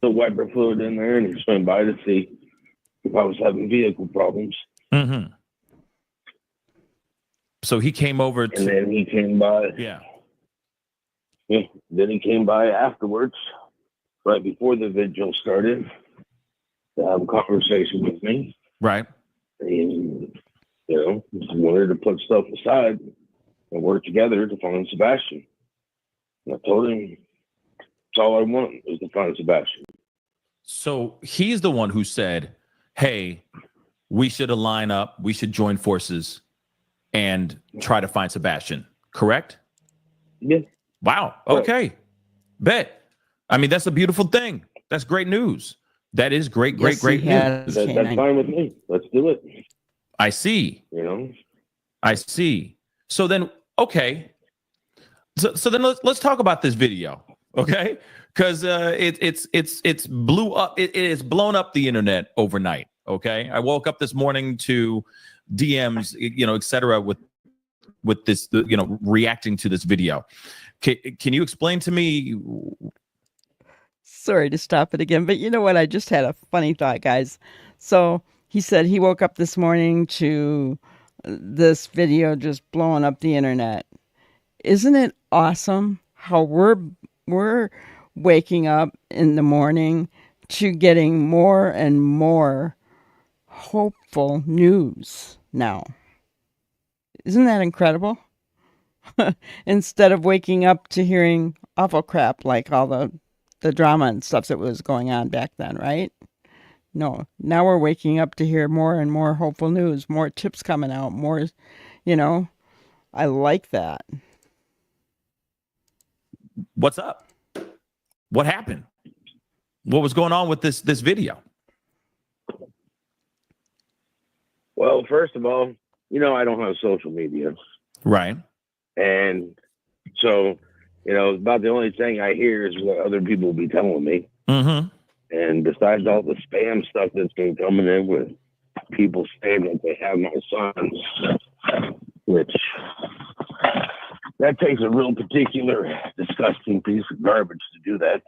The wiper fluid in there, and he swung by to see if I was having vehicle problems. Mm-hmm. So he came over And then he came by. yeah. Yeah, then he came by afterwards, right before the vigil started, to have a conversation with me. Right. And, just wanted to put stuff aside and work together to find Sebastian. And I told him that's all I want is to find Sebastian. So he's the one who said, hey, we should align up, we should join forces and try to find Sebastian, correct? Yeah. Wow. Okay. Bet. I mean, that's a beautiful thing. That's great news. That is great Yes, he news. has. That's fine with me. Let's do it. I see. I see. So then, okay. So then let's talk about this video, okay? Because it's blew up. It is blown up the internet overnight. Okay. I woke up this morning to DMs, et cetera, with this, reacting to this video. Can you explain to me? Sorry to stop it again, but you know what? I just had a funny thought, guys. So he said he woke up this morning to this video just blowing up the internet. Isn't it awesome how we're waking up in the morning to getting more and more hopeful news now? Isn't that incredible? Instead of waking up to hearing awful crap like all the drama and stuff that was going on back then, right? No, now we're waking up to hear more and more hopeful news, more tips coming out, more, I like that. What's up? What happened? What was going on with this video? Well, first of all, I don't have social media. Right. And so, about the only thing I hear is what other people will be telling me. Mm-hmm. And besides all the spam stuff that's been coming in with people saying that they have my son, which that takes a real particular disgusting piece of garbage to do that.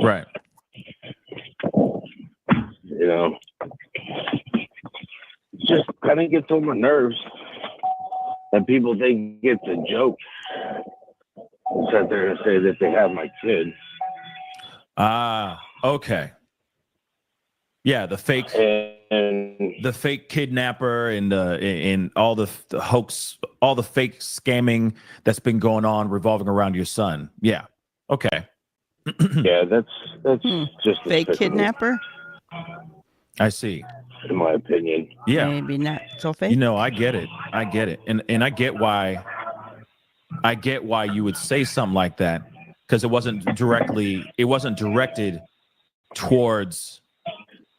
Right. It just kind of gets on my nerves that people think it's a joke. Sit there and say that they have my kid. Okay. Yeah, the fake kidnapper and all the hoax, all the fake scamming that's been going on revolving around your son. Yeah. Okay. Yeah, that's just fake kidnapper. I see. In my opinion. Yeah. Maybe not so fake. I get it. And I get why you would say something like that, because it wasn't directed towards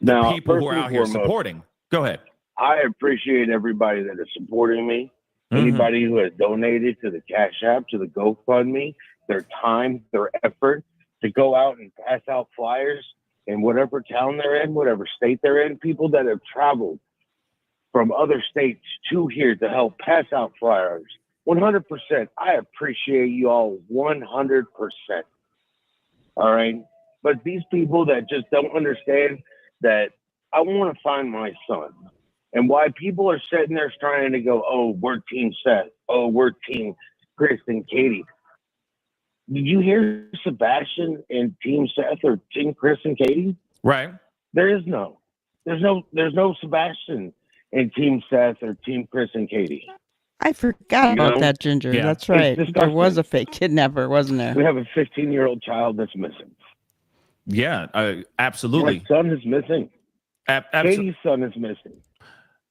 the people who are out here supporting. Go ahead. I appreciate everybody that is supporting me. Anybody who has donated to the Cash App, to the GoFundMe, their time, their effort to go out and pass out flyers in whatever town they're in, whatever state they're in, people that have traveled from other states to here to help pass out flyers. 100%. I appreciate you all 100%. All right. But these people that just don't understand that I want to find my son, and why people are sitting there trying to go, oh, we're Team Seth. Oh, we're Team Chris and Katie. Did you hear Sebastian and Team Seth or Team Chris and Katie? Right. There's no Sebastian and Team Seth or Team Chris and Katie. I forgot about that, Ginger. Yeah. That's right. There was a fake kidnapper, wasn't there? We have a 15-year-old child that's missing. Yeah, absolutely. My son is missing. Katie's son is missing.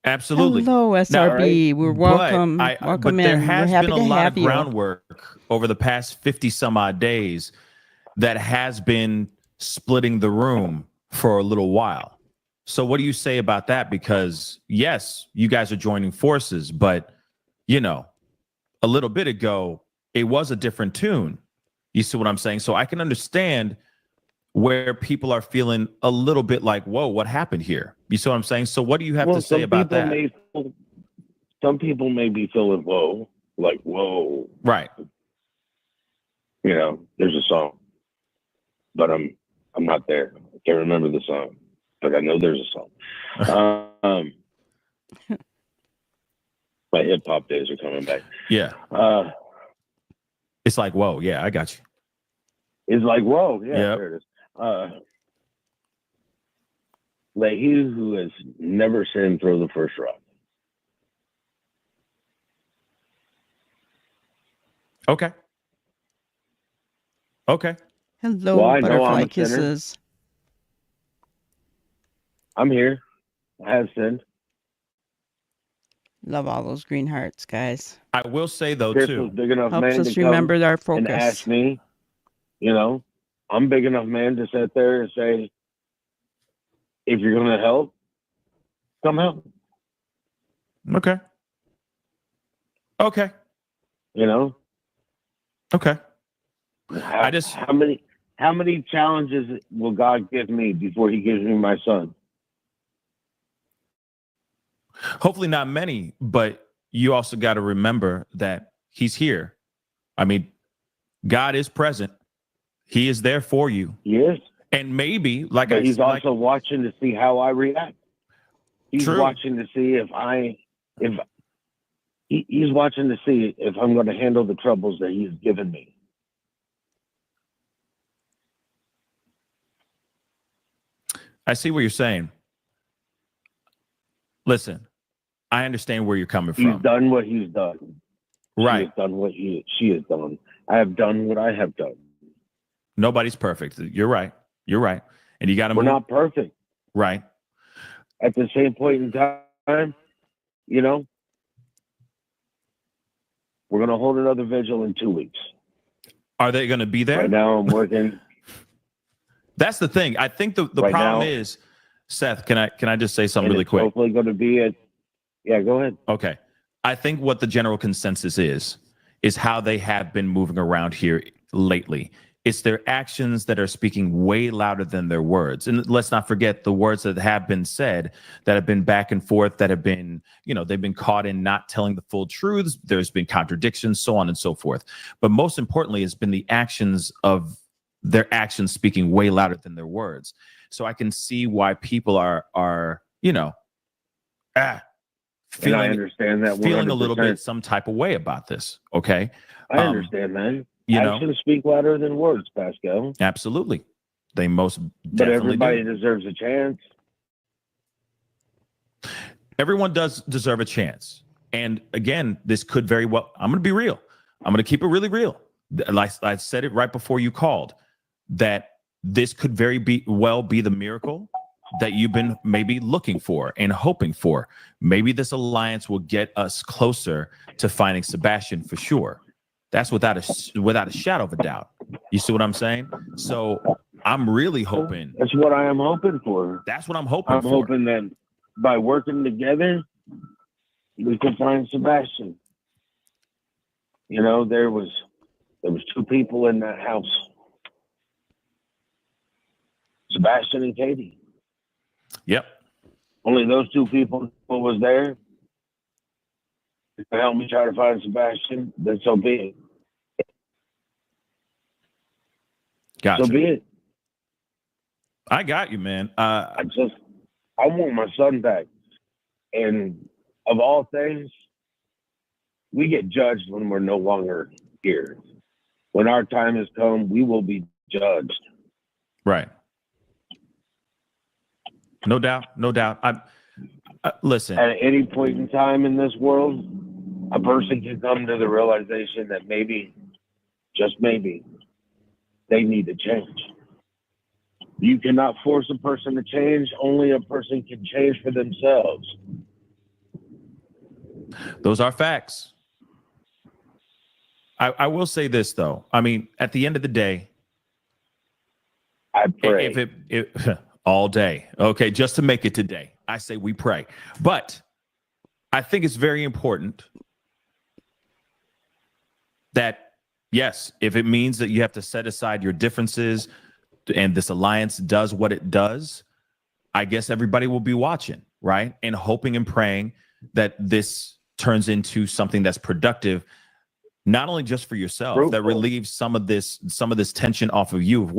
Absolutely. Hello, SRB. We're welcome. But welcome there in. has We're happy been a to lot have of groundwork over the past 50 some odd days that has been splitting the room for a little while. So what do you say about that? Because yes, you guys are joining forces, but a little bit ago, it was a different tune. You see what I'm saying? So I can understand where people are feeling a little bit like, whoa, what happened here? You see what I'm saying? So what do you have to say about that? Some people may be feeling whoa, like, whoa. Right. There's a song, but I'm not there. I can't remember the song, but I know there's a song. My hip hop days are coming back. Yeah. It's like, whoa, yeah, I got you. It's like, whoa, yeah, Yep. there it is. Like he who has never sinned, throw the first rock. Okay. Okay. Hello, Well, I know butterfly I'm a sinner. kisses. I'm here. I have sinned. Love all those green hearts, guys. I will say though Chris too. was big enough Helps man us to remember our come and focus. ask me. You know, I'm big enough man to sit there and say, if you're gonna help, come help. Okay. Okay. You know. Okay. How, how many challenges will God give me before He gives me my son? Hopefully not many, but you also got to remember that he's here. I mean, God is present. He is there for you. Yes. And maybe, like but he's also watching to see how I react. He's True. watching to see he's watching to see if I'm going to handle the troubles that he's given me. I see what you're saying. Listen, I understand where you're coming from. He's done what he's done. Right. She has done what she has done. I have done what I have done. Nobody's perfect. You're right. You're right. And you got to We're not perfect. Right. At the same point in time, you know, we're going to hold another vigil in 2 weeks. Are they going to be there? Right now I'm working. That's the thing. I think the Right problem now- is, Seth, can I just say something and really it's quick? hopefully going to be yeah, go ahead. Okay. I think what the general consensus is how they have been moving around here lately. It's their actions that are speaking way louder than their words. And let's not forget the words that have been said, that have been back and forth, that have been, they've been caught in not telling the full truths. There's been contradictions, so on and so forth. But most importantly, it's been the actions of their actions speaking way louder than their words. So I can see why people are And I understand that 100%. feeling a little bit some type of way about this. Okay. I understand that. You know, Actions speak louder than words, Pascal. absolutely. They most But definitely everybody do. deserves a chance. Everyone does deserve a chance. And again, this could very well, I'm going to be real. I'm going to keep it really real. Like I said it right before you called, that this could well be the miracle that you've been maybe looking for and hoping for. Maybe this alliance will get us closer to finding Sebastian for sure. That's without a shadow of a doubt. You see what I'm saying? So I'm really hoping. That's what I am hoping for. That's what I'm hoping I'm for. hoping that by working together, we can find Sebastian. You know, there was 2 people in that house. Sebastian and Katie. Yep. Only those 2 people was there to help me try to find Sebastian. Then so be it. Gotcha. So be it. I got you, man. I want my son back. And of all things, we get judged when we're no longer here. When our time has come, we will be judged. Right. No doubt. No doubt. Listen. At any point in time in this world, a person can come to the realization that maybe, just maybe, they need to change. You cannot force a person to change. Only a person can change for themselves. Those are facts. I will say this, though. I mean, at the end of the day, I pray. if it all day, okay, just to make it today, I say we pray. But I think it's very important that, yes, if it means that you have to set aside your differences and this alliance does what it does, I guess everybody will be watching, right? And hoping and praying that this turns into something that's productive, not only just for yourself, that relieves some of this tension off of you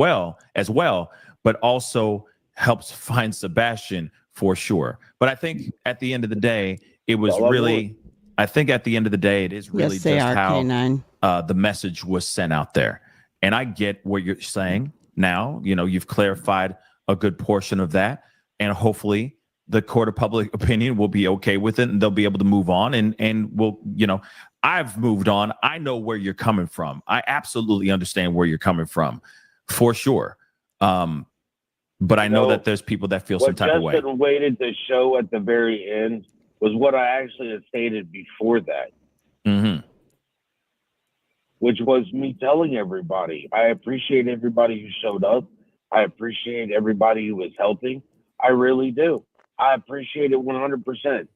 as well, but also helps find Sebastian for sure. But I think at the end of the day, it was really, I think at the end of the day, it is really Yes, they just are, how K9. the message was sent out there. And I get what you're saying now. You've clarified a good portion of that. And hopefully the court of public opinion will be okay with it and they'll be able to move on. And we'll, I've moved on. I know where you're coming from. I absolutely understand where you're coming from, for sure. But I know that there's people that feel some type of way. What Justin waited to show at the very end was what I actually had stated before that. Mm-hmm. Which was me telling everybody, I appreciate everybody who showed up. I appreciate everybody who was helping. I really do. I appreciate it 100%.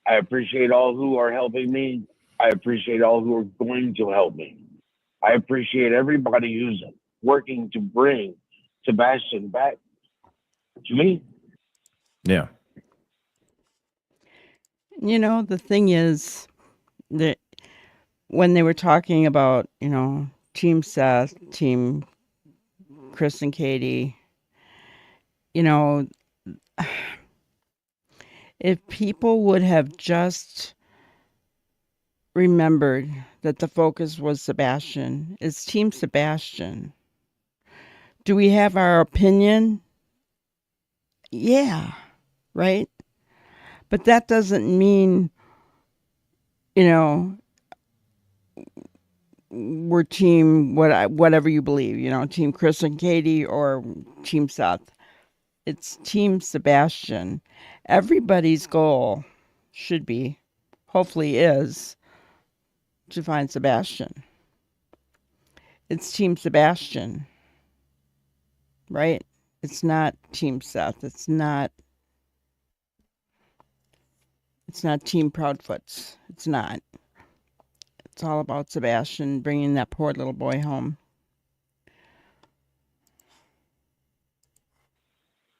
I appreciate all who are helping me. I appreciate all who are going to help me. I appreciate everybody who's working to bring Sebastian back to me. Yeah. The thing is that when they were talking about, Team Seth, Team Chris and Katie, if people would have just remembered that the focus was Sebastian, it's Team Sebastian. Do we have our opinion? Yeah, right? But that doesn't mean, we're team whatever you believe, Team Chris and Katie or Team Seth. It's Team Sebastian. Everybody's goal should be, hopefully is, to find Sebastian. It's Team Sebastian, right? It's not Team Seth. It's not Team Proudfoots. It's not. It's all about Sebastian bringing that poor little boy home.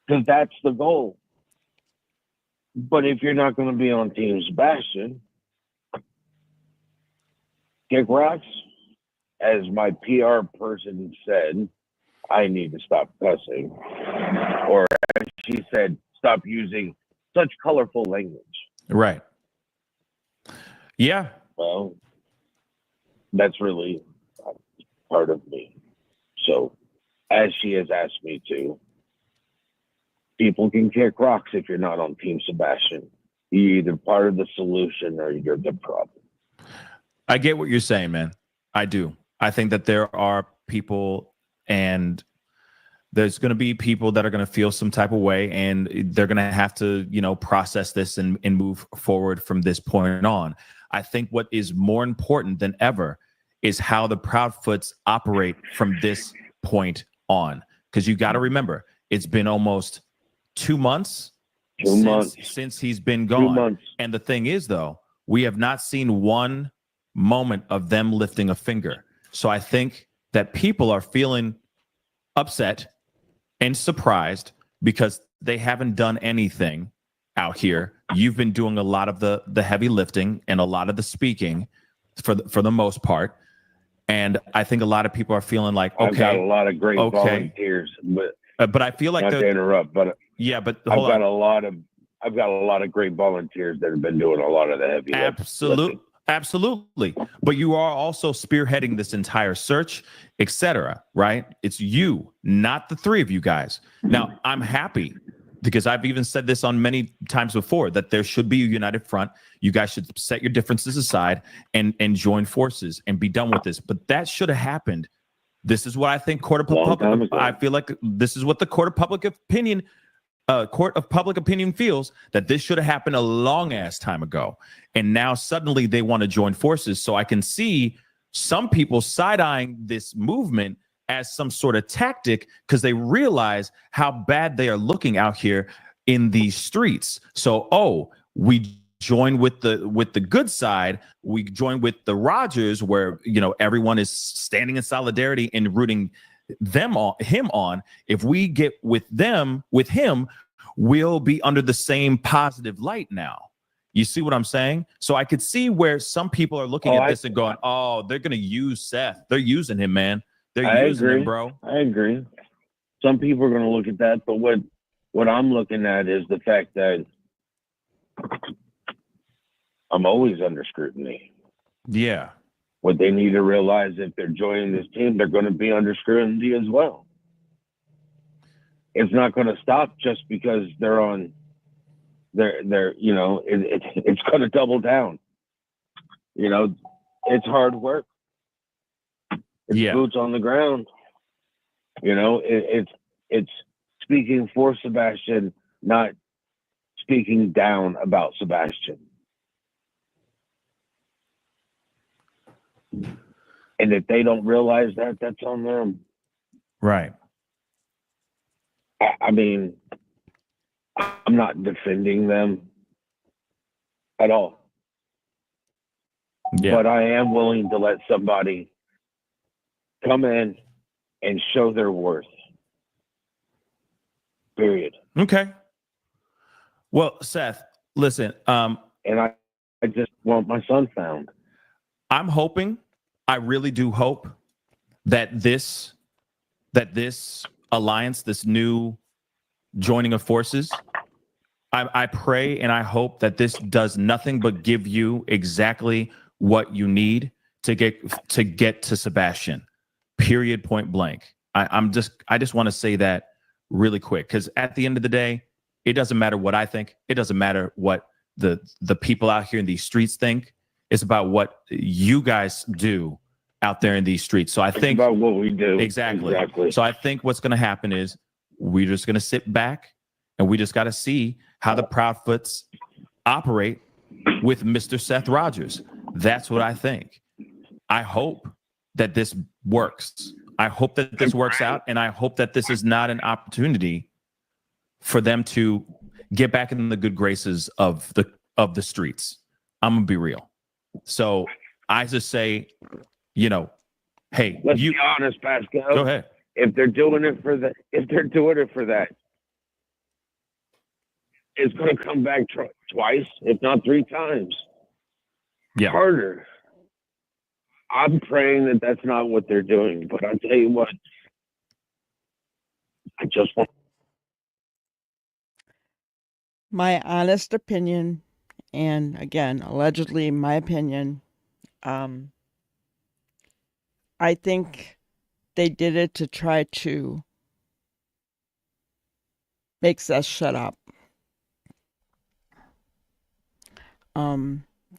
Because that's the goal. But if you're not going to be on Team Sebastian, kick rocks. As my PR person said, I need to stop cussing. Or as she said, stop using such colorful language. Right. Yeah. Well, that's really part of me. So, as she has asked me to, people can kick rocks if you're not on Team Sebastian. You're either part of the solution or you're the problem. I get what you're saying, man. I do. I think that there are people, and there's going to be people that are going to feel some type of way, and they're going to have to, process this and move forward from this point on. I think what is more important than ever is how the Proudfoots operate from this point on. Because you got to remember, it's been almost 2 months, since he's been gone. 2 months. And the thing is, though, we have not seen one moment of them lifting a finger. So I think that people are feeling upset and surprised because they haven't done anything out here. You've been doing a lot of the heavy lifting and a lot of the speaking for the most part. And I think a lot of people are feeling like, okay, I've got a lot of great volunteers, but I feel like not to interrupt, but yeah, but I've got a lot of great volunteers that have been doing a lot of the heavy lifting. Absolutely. But you are also spearheading this entire search, etc. Right? It's you, not the three of you guys. Now, I'm happy because I've even said this on many times before that there should be a united front. You guys should set your differences aside and join forces and be done with this. But that should have happened. This is what I think I feel like this is what the court of public opinion feels, that this should have happened a long ass time ago. And now suddenly they want to join forces. So I can see some people side-eyeing this movement as some sort of tactic because they realize how bad they are looking out here in these streets. So, we join with the good side. We join with the Rogers, where everyone is standing in solidarity and rooting him on. If we get with him, we'll be under the same positive light now. You see what I'm saying? So I could see where some people are looking at this and going, "Oh, they're going to use Seth. They're using him, man. They're using him, bro." I agree. Some people are going to look at that, but what I'm looking at is the fact that I'm always under scrutiny. Yeah. What they need to realize, if they're joining this team, they're going to be under scrutiny as well. It's not going to stop just because they're on. They're you know, it's going to double down. You know, it's hard work. It's boots on the ground. You know, it's speaking for Sebastian, not speaking down about Sebastian. And if they don't realize that, that's on them. Right. I mean, I'm not defending them at all. Yeah. But I am willing to let somebody come in and show their worth. Period. Okay. Well, Seth, listen, and I just want my son found. I'm hoping, I really do hope that this alliance, this new joining of forces, I pray and I hope that this does nothing but give you exactly what you need to get to Sebastian. Period, point blank. I just want to say that really quick, because at the end of the day, it doesn't matter what I think. It doesn't matter what the people out here in these streets think. It's about what you guys do out there in these streets. So I think about what we do. Exactly. So I think what's going to happen is we're just going to sit back and we just got to see how the Proudfoots operate with Mr. Seth Rogers. That's what I think. I hope that this works. I hope that this works out, and I hope that this is not an opportunity for them to get back in the good graces of the streets. I'm gonna be real. So I just say, hey, let's be honest, Pascal. Go ahead. If they're doing it for that, it's going to come back twice, if not 3 times. Yeah. Harder. I'm praying that that's not what they're doing, but I'll tell you what, I just want. My honest opinion, and again, allegedly my opinion, I think they did it to try to make Seth shut up.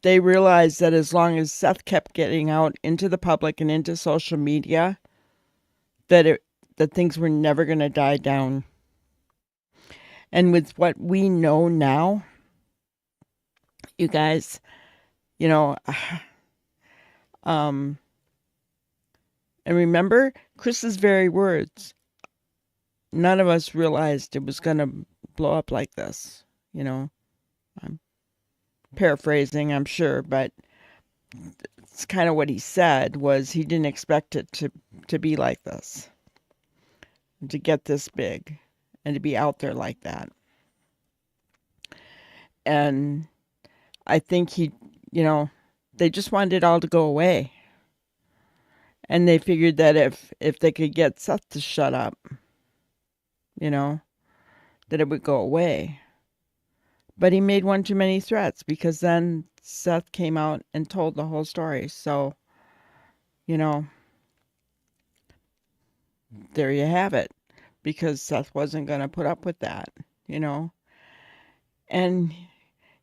They realized that as long as Seth kept getting out into the public and into social media, that things were never going to die down. And with what we know now, you guys, and remember Chris's very words. None of us realized it was going to blow up like this. I'm paraphrasing, I'm sure, but it's kind of what he said was he didn't expect it to be like this, to get this big and to be out there like that. And I think they just wanted it all to go away. And they figured that if they could get Seth to shut up, that it would go away. But he made one too many threats, because then Seth came out and told the whole story. So, there you have it. Because Seth wasn't going to put up with that, And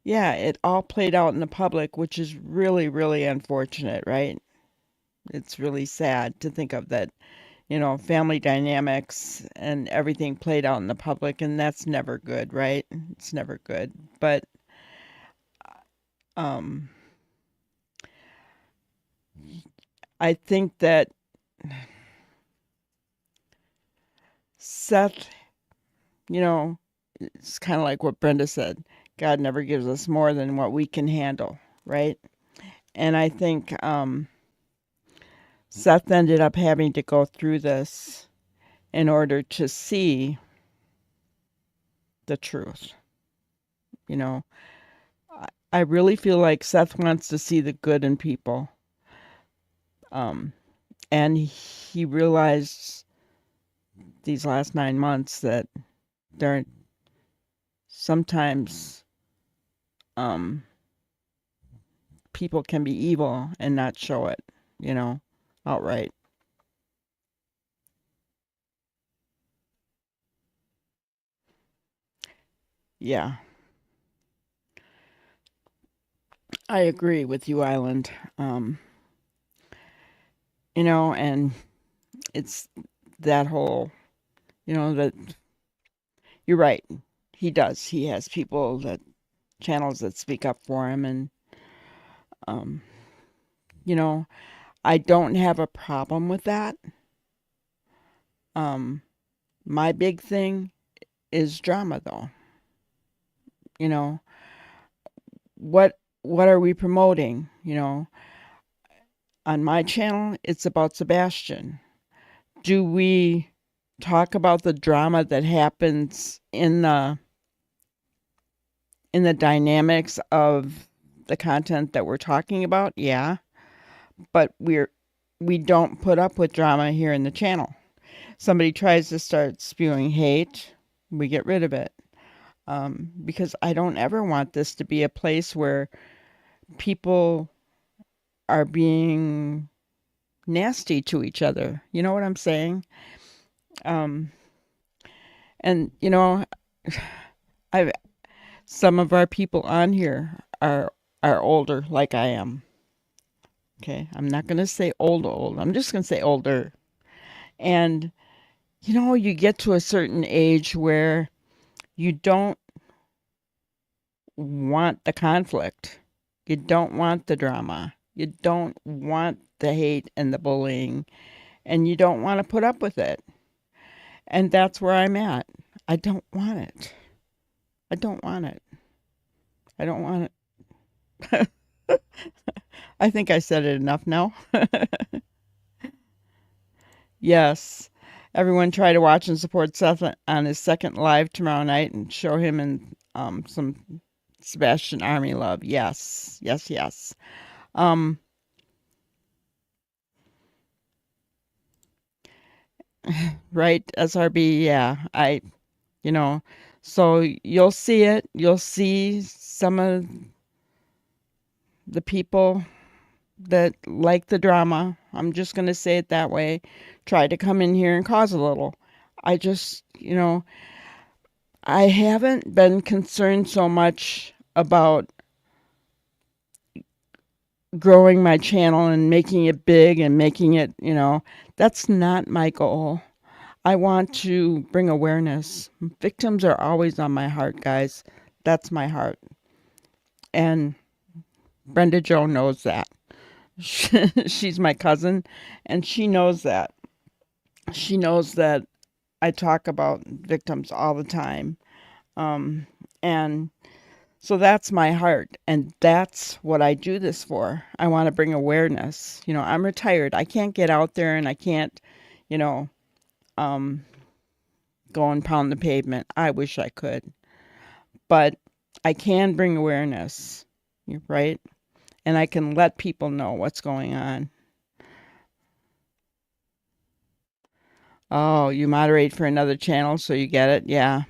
yeah, it all played out in the public, which is really, really unfortunate, right? It's really sad to think of that, family dynamics and everything played out in the public, and that's never good, right? It's never good. But I think that Seth, it's kind of like what Brenda said. God never gives us more than what we can handle, right? And I think Seth ended up having to go through this in order to see the truth. I really feel like Seth wants to see the good in people. And he realized these last 9 months that there sometimes people can be evil and not show it, outright. Yeah. I agree with you, Island. And it's that whole, that you're right. He does. He has channels that speak up for him. And, um, I don't have a problem with that. My big thing is drama, though. What are we promoting? On my channel, it's about Sebastian. Do we talk about the drama that happens in the dynamics of the content that we're talking about? Yeah, but we don't put up with drama here in the channel. Somebody tries to start spewing hate, we get rid of it. Because I don't ever want this to be a place where people are being nasty to each other. You know what I'm saying? And I've some of our people on here are older, like I am. Okay, I'm not gonna say old. I'm just gonna say older. And you get to a certain age where you don't want the conflict. You don't want the drama. You don't want the hate and the bullying, and you don't want to put up with it. And that's where I'm at. I don't want it. I don't want it. I don't want it. I think I said it enough now. Yes. Everyone try to watch and support Seth on his second live tomorrow night and show him in some Sebastian Army love. Yes. Yes, yes. Right, SRB, yeah. So you'll see it. You'll see some of the people that like the drama. I'm just going to say it that way. Try to come in here and cause a little. I just, I haven't been concerned so much about growing my channel and making it big and making it, that's not my goal. I want to bring awareness. Victims are always on my heart, guys. That's my heart. And Brenda Jo knows that. She's my cousin, and she knows that. She knows that I talk about victims all the time. And so that's my heart, and that's what I do this for. I want to bring awareness. I'm retired. I can't get out there, and I can't, go and pound the pavement. I wish I could. But I can bring awareness, right? And I can let people know what's going on. Oh, you moderate for another channel, so you get it? Yeah.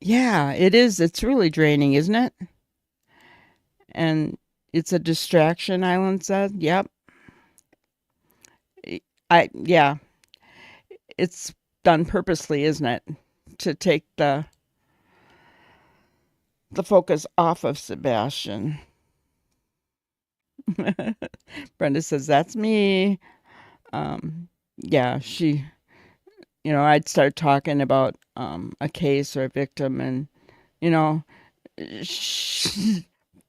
Yeah, it is. It's really draining, isn't it? And it's a distraction, Island said. Yep. Yeah. It's done purposely, isn't it? To take the focus off of Sebastian. Brenda says, that's me. Yeah, I'd start talking about a case or a victim, and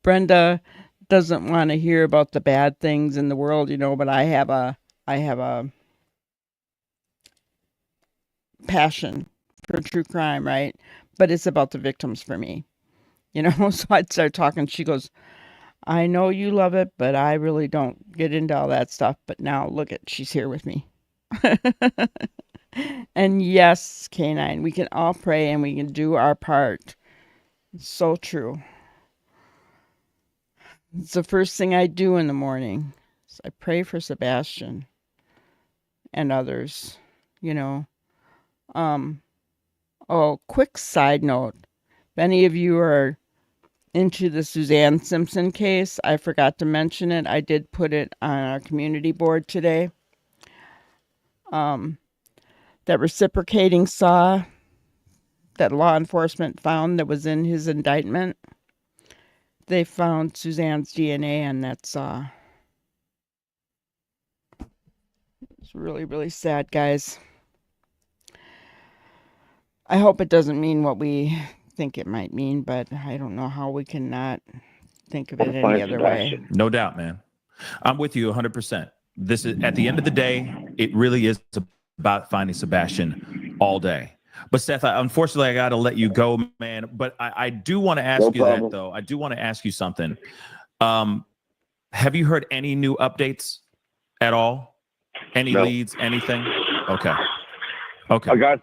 Brenda doesn't want to hear about the bad things in the world, but I have a passion for true crime, right? But it's about the victims for me, so I'd start talking. She goes, I know you love it, but I really don't get into all that stuff. But now look she's here with me. And yes, K9, we can all pray and we can do our part. It's so true. It's the first thing I do in the morning. So I pray for Sebastian and others, Oh, quick side note. If any of you are into the Suzanne Simpson case. I forgot to mention it. I did put it on our community board today. That reciprocating saw that law enforcement found that was in his indictment, they found Suzanne's DNA on that saw. It's really, really sad, guys. I hope it doesn't mean what we think it might mean, but I don't know how we can not think of it any other way. No doubt, man. I'm with you 100%. This is, at the end of the day, it really is about finding Sebastian all day. But Seth, unfortunately, I got to let you go, man. But I do want to ask you that, though. I do want to ask you something. Have you heard any new updates at all? Any leads? Anything? Okay. I got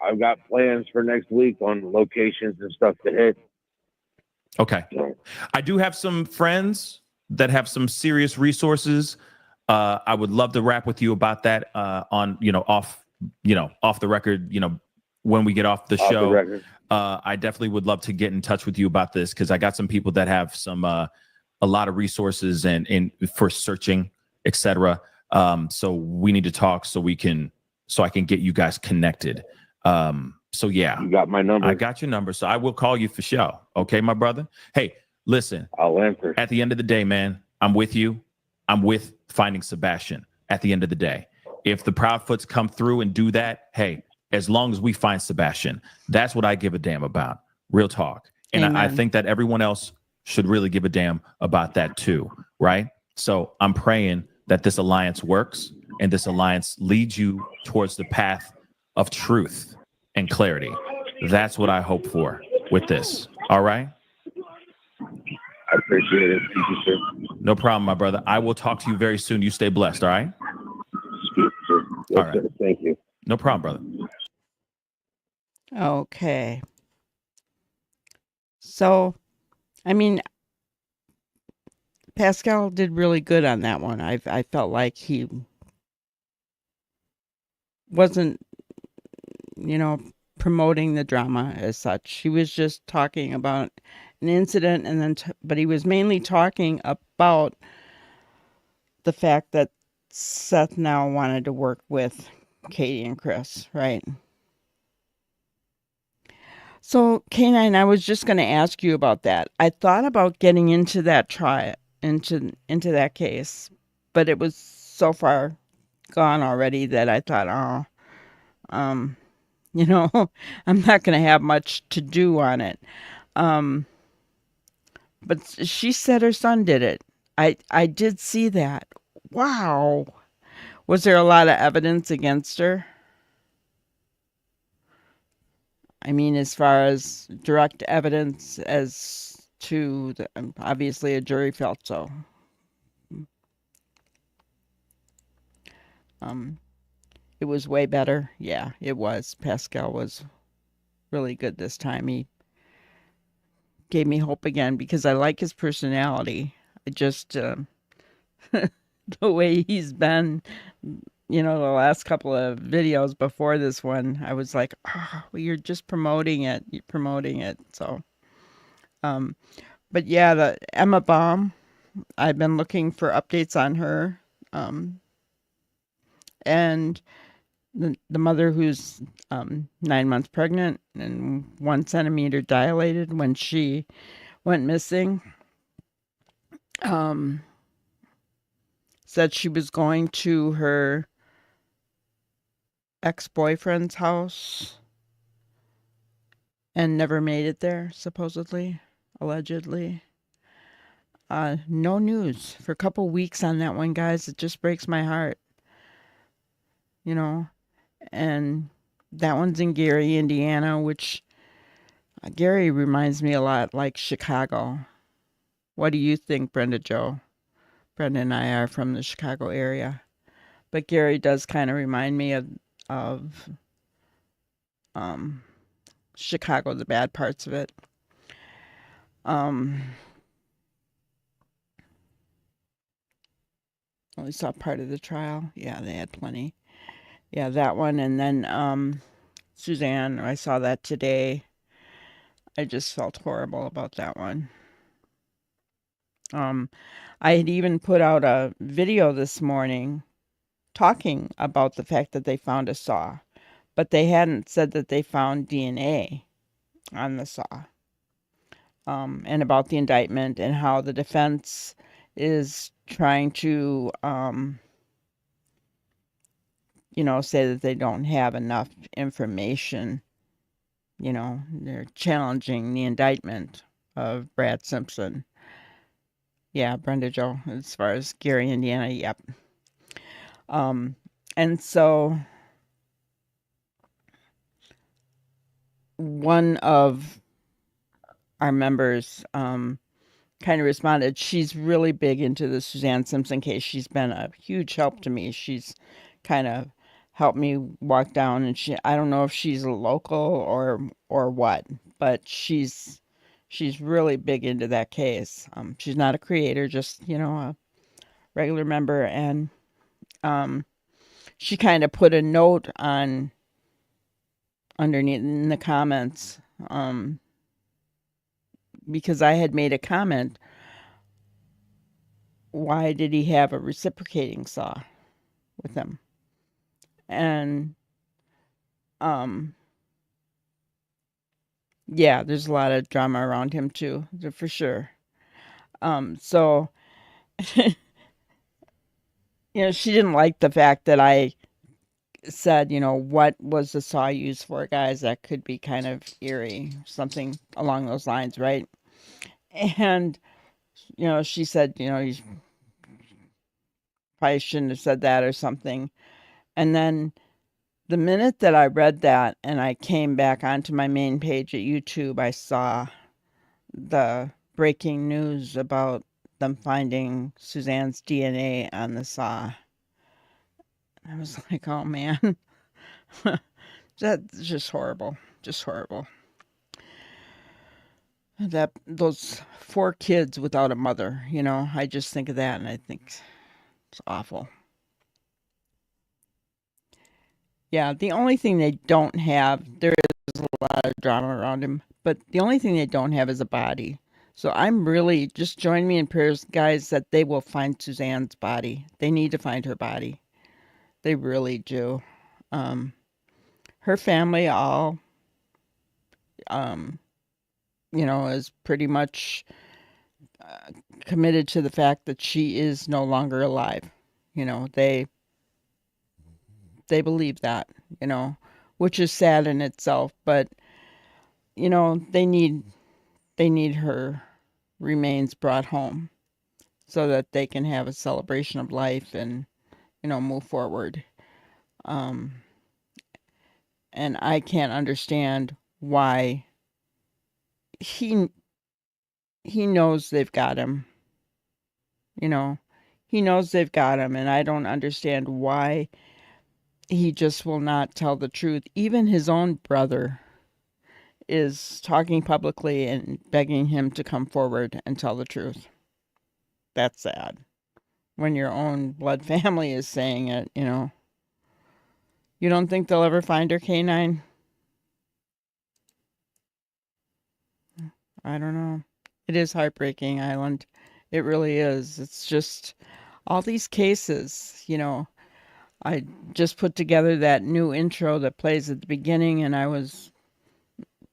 I've got plans for next week on locations and stuff to hit. Okay. I do have some friends that have some serious resources. I would love to rap with you about that on, off the record, when we get off the show. I definitely would love to get in touch with you about this, because I got some people that have some a lot of resources and for searching, etc. So we need to talk so I can get you guys connected. So yeah, you got my number. I got your number, so I will call you for sure. Okay, my brother. Hey, listen. I'll answer. At the end of the day, man, I'm with you. I'm with finding Sebastian. At the end of the day, if the Proudfoots come through and do that, hey, as long as we find Sebastian, that's what I give a damn about. Real talk. And I think that everyone else should really give a damn about that too, right? So I'm praying that this alliance works and this alliance leads you towards the path of truth and clarity. That's what I hope for with this. All right? I appreciate it. Thank you, sir. No problem, my brother. I will talk to you very soon. You stay blessed, all right? Yes, all right. Sir. Thank you. No problem, brother. Okay. So, I mean, Pascal did really good on that one. I felt like he wasn't, promoting the drama as such. He was just talking about an incident, and then, but he was mainly talking about the fact that Seth now wanted to work with Katie and Chris, right? So, K9, I was just going to ask you about that. I thought about getting into that into that case, but it was so far gone already that I thought, I'm not going to have much to do on it. But she said her son did it. I did see that. Wow. Was there a lot of evidence against her? I mean, as far as direct evidence as to, obviously a jury felt so. It was way better. Yeah, it was. Pascal was really good this time. He gave me hope again because I like his personality. I just, the way he's been, the last couple of videos before this one, I was like, well, you're just promoting it. You're promoting it. So, but yeah, the Emma Baum, I've been looking for updates on her. And the mother who's 9 months pregnant and 1 centimeter dilated when she went missing, said she was going to her ex-boyfriend's house and never made it there, supposedly, allegedly. No news for a couple weeks on that one, guys. It just breaks my heart. And that one's in Gary, Indiana, which Gary reminds me a lot like Chicago. What do you think, Brenda Joe? Brenda and I are from the Chicago area. But Gary does kind of remind me of Chicago, the bad parts of it. Only saw part of the trial. Yeah, they had plenty. Yeah, that one. And then Suzanne, I saw that today. I just felt horrible about that one. I had even put out a video this morning talking about the fact that they found a saw, but they hadn't said that they found DNA on the saw. And about the indictment and how the defense is trying to, say that they don't have enough information. They're challenging the indictment of Brad Simpson. Yeah, Brenda Joe, as far as Gary, Indiana, yep. And so one of our members kind of responded, she's really big into the Suzanne Simpson case. She's been a huge help to me. She's kind of helped me walk down, and I don't know if she's a local or what, but she's really big into that case. She's not a creator, just, a regular member. And she kind of put a note on underneath in the comments, because I had made a comment. Why did he have a reciprocating saw with him? And yeah, there's a lot of drama around him too, for sure. So she didn't like the fact that I said, what was the saw used for, guys? That could be kind of eerie, something along those lines, right? And she said, you probably shouldn't have said that or something. And then the minute that I read that and I came back onto my main page at YouTube, I saw the breaking news about them finding Suzanne's DNA on the saw. I was like, oh man, that's just horrible. Just horrible. Those 4 kids without a mother, I just think of that and I think it's awful. Yeah, the only thing they don't have, there is a lot of drama around him, but the only thing they don't have is a body. So I'm really, just join me in prayers, guys, that they will find Suzanne's body. They need to find her body. They really do. Her family all, is pretty much committed to the fact that she is no longer alive. They believe that, which is sad in itself, but they need her remains brought home so that they can have a celebration of life and move forward. And I can't understand why he knows they've got him. He knows they've got him, and I don't understand why he just will not tell the truth. Even his own brother is talking publicly and begging him to come forward and tell the truth. That's sad. When your own blood family is saying it, You don't think they'll ever find her, K9? I don't know. It is heartbreaking, Island. It really is. It's just all these cases, I just put together that new intro that plays at the beginning, and I was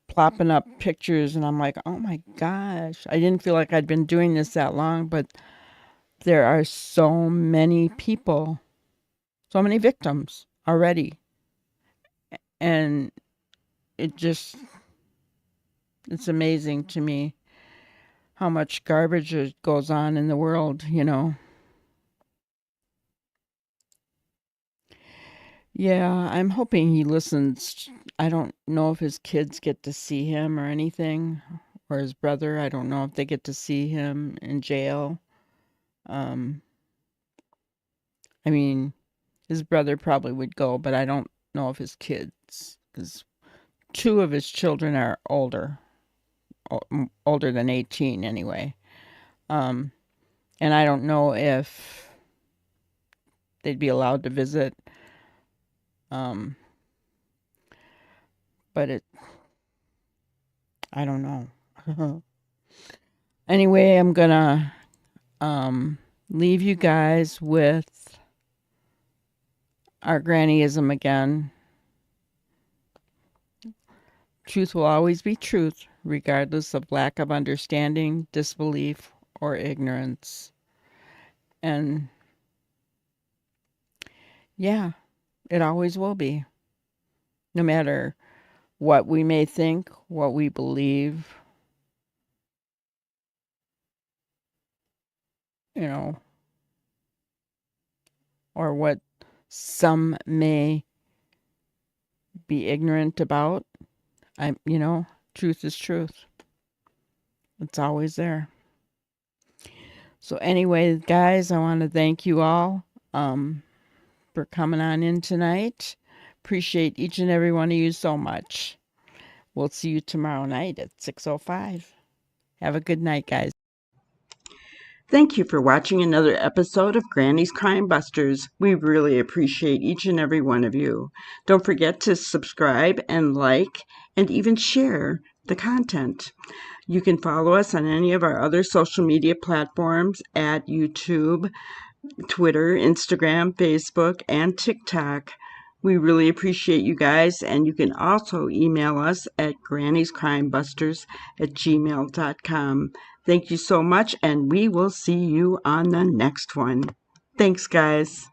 plopping up pictures, and I'm like, oh my gosh. I didn't feel like I'd been doing this that long, but there are so many people, so many victims already. And it's amazing to me how much garbage goes on in the world, Yeah, I'm hoping he listens. I don't know if his kids get to see him or anything, or his brother. I don't know if they get to see him in jail. Um, I mean, his brother probably would go, but I don't know if his kids, because 2 of his children are older than 18 anyway. And I don't know if they'd be allowed to visit. But I don't know. Anyway, I'm gonna leave you guys with our grannyism again. Truth will always be truth, regardless of lack of understanding, disbelief, or ignorance. And yeah, it always will be. No matter what we may think, what we believe, you know, or what some may be ignorant about. Truth is truth. It's always there. So anyway, guys, I want to thank you all for coming on in tonight. Appreciate each and every one of you so much. We'll see you tomorrow night at 6:05. Have a good night, guys. Thank you for watching another episode of Granny's Crime Busters. We really appreciate each and every one of you. Don't forget to subscribe and like and even share the content. You can follow us on any of our other social media platforms at YouTube, Twitter, Instagram, Facebook, and TikTok. We really appreciate you guys, and you can also email us at granniescrimebusters@gmail.com. Thank you so much, and we will see you on the next one. Thanks, guys.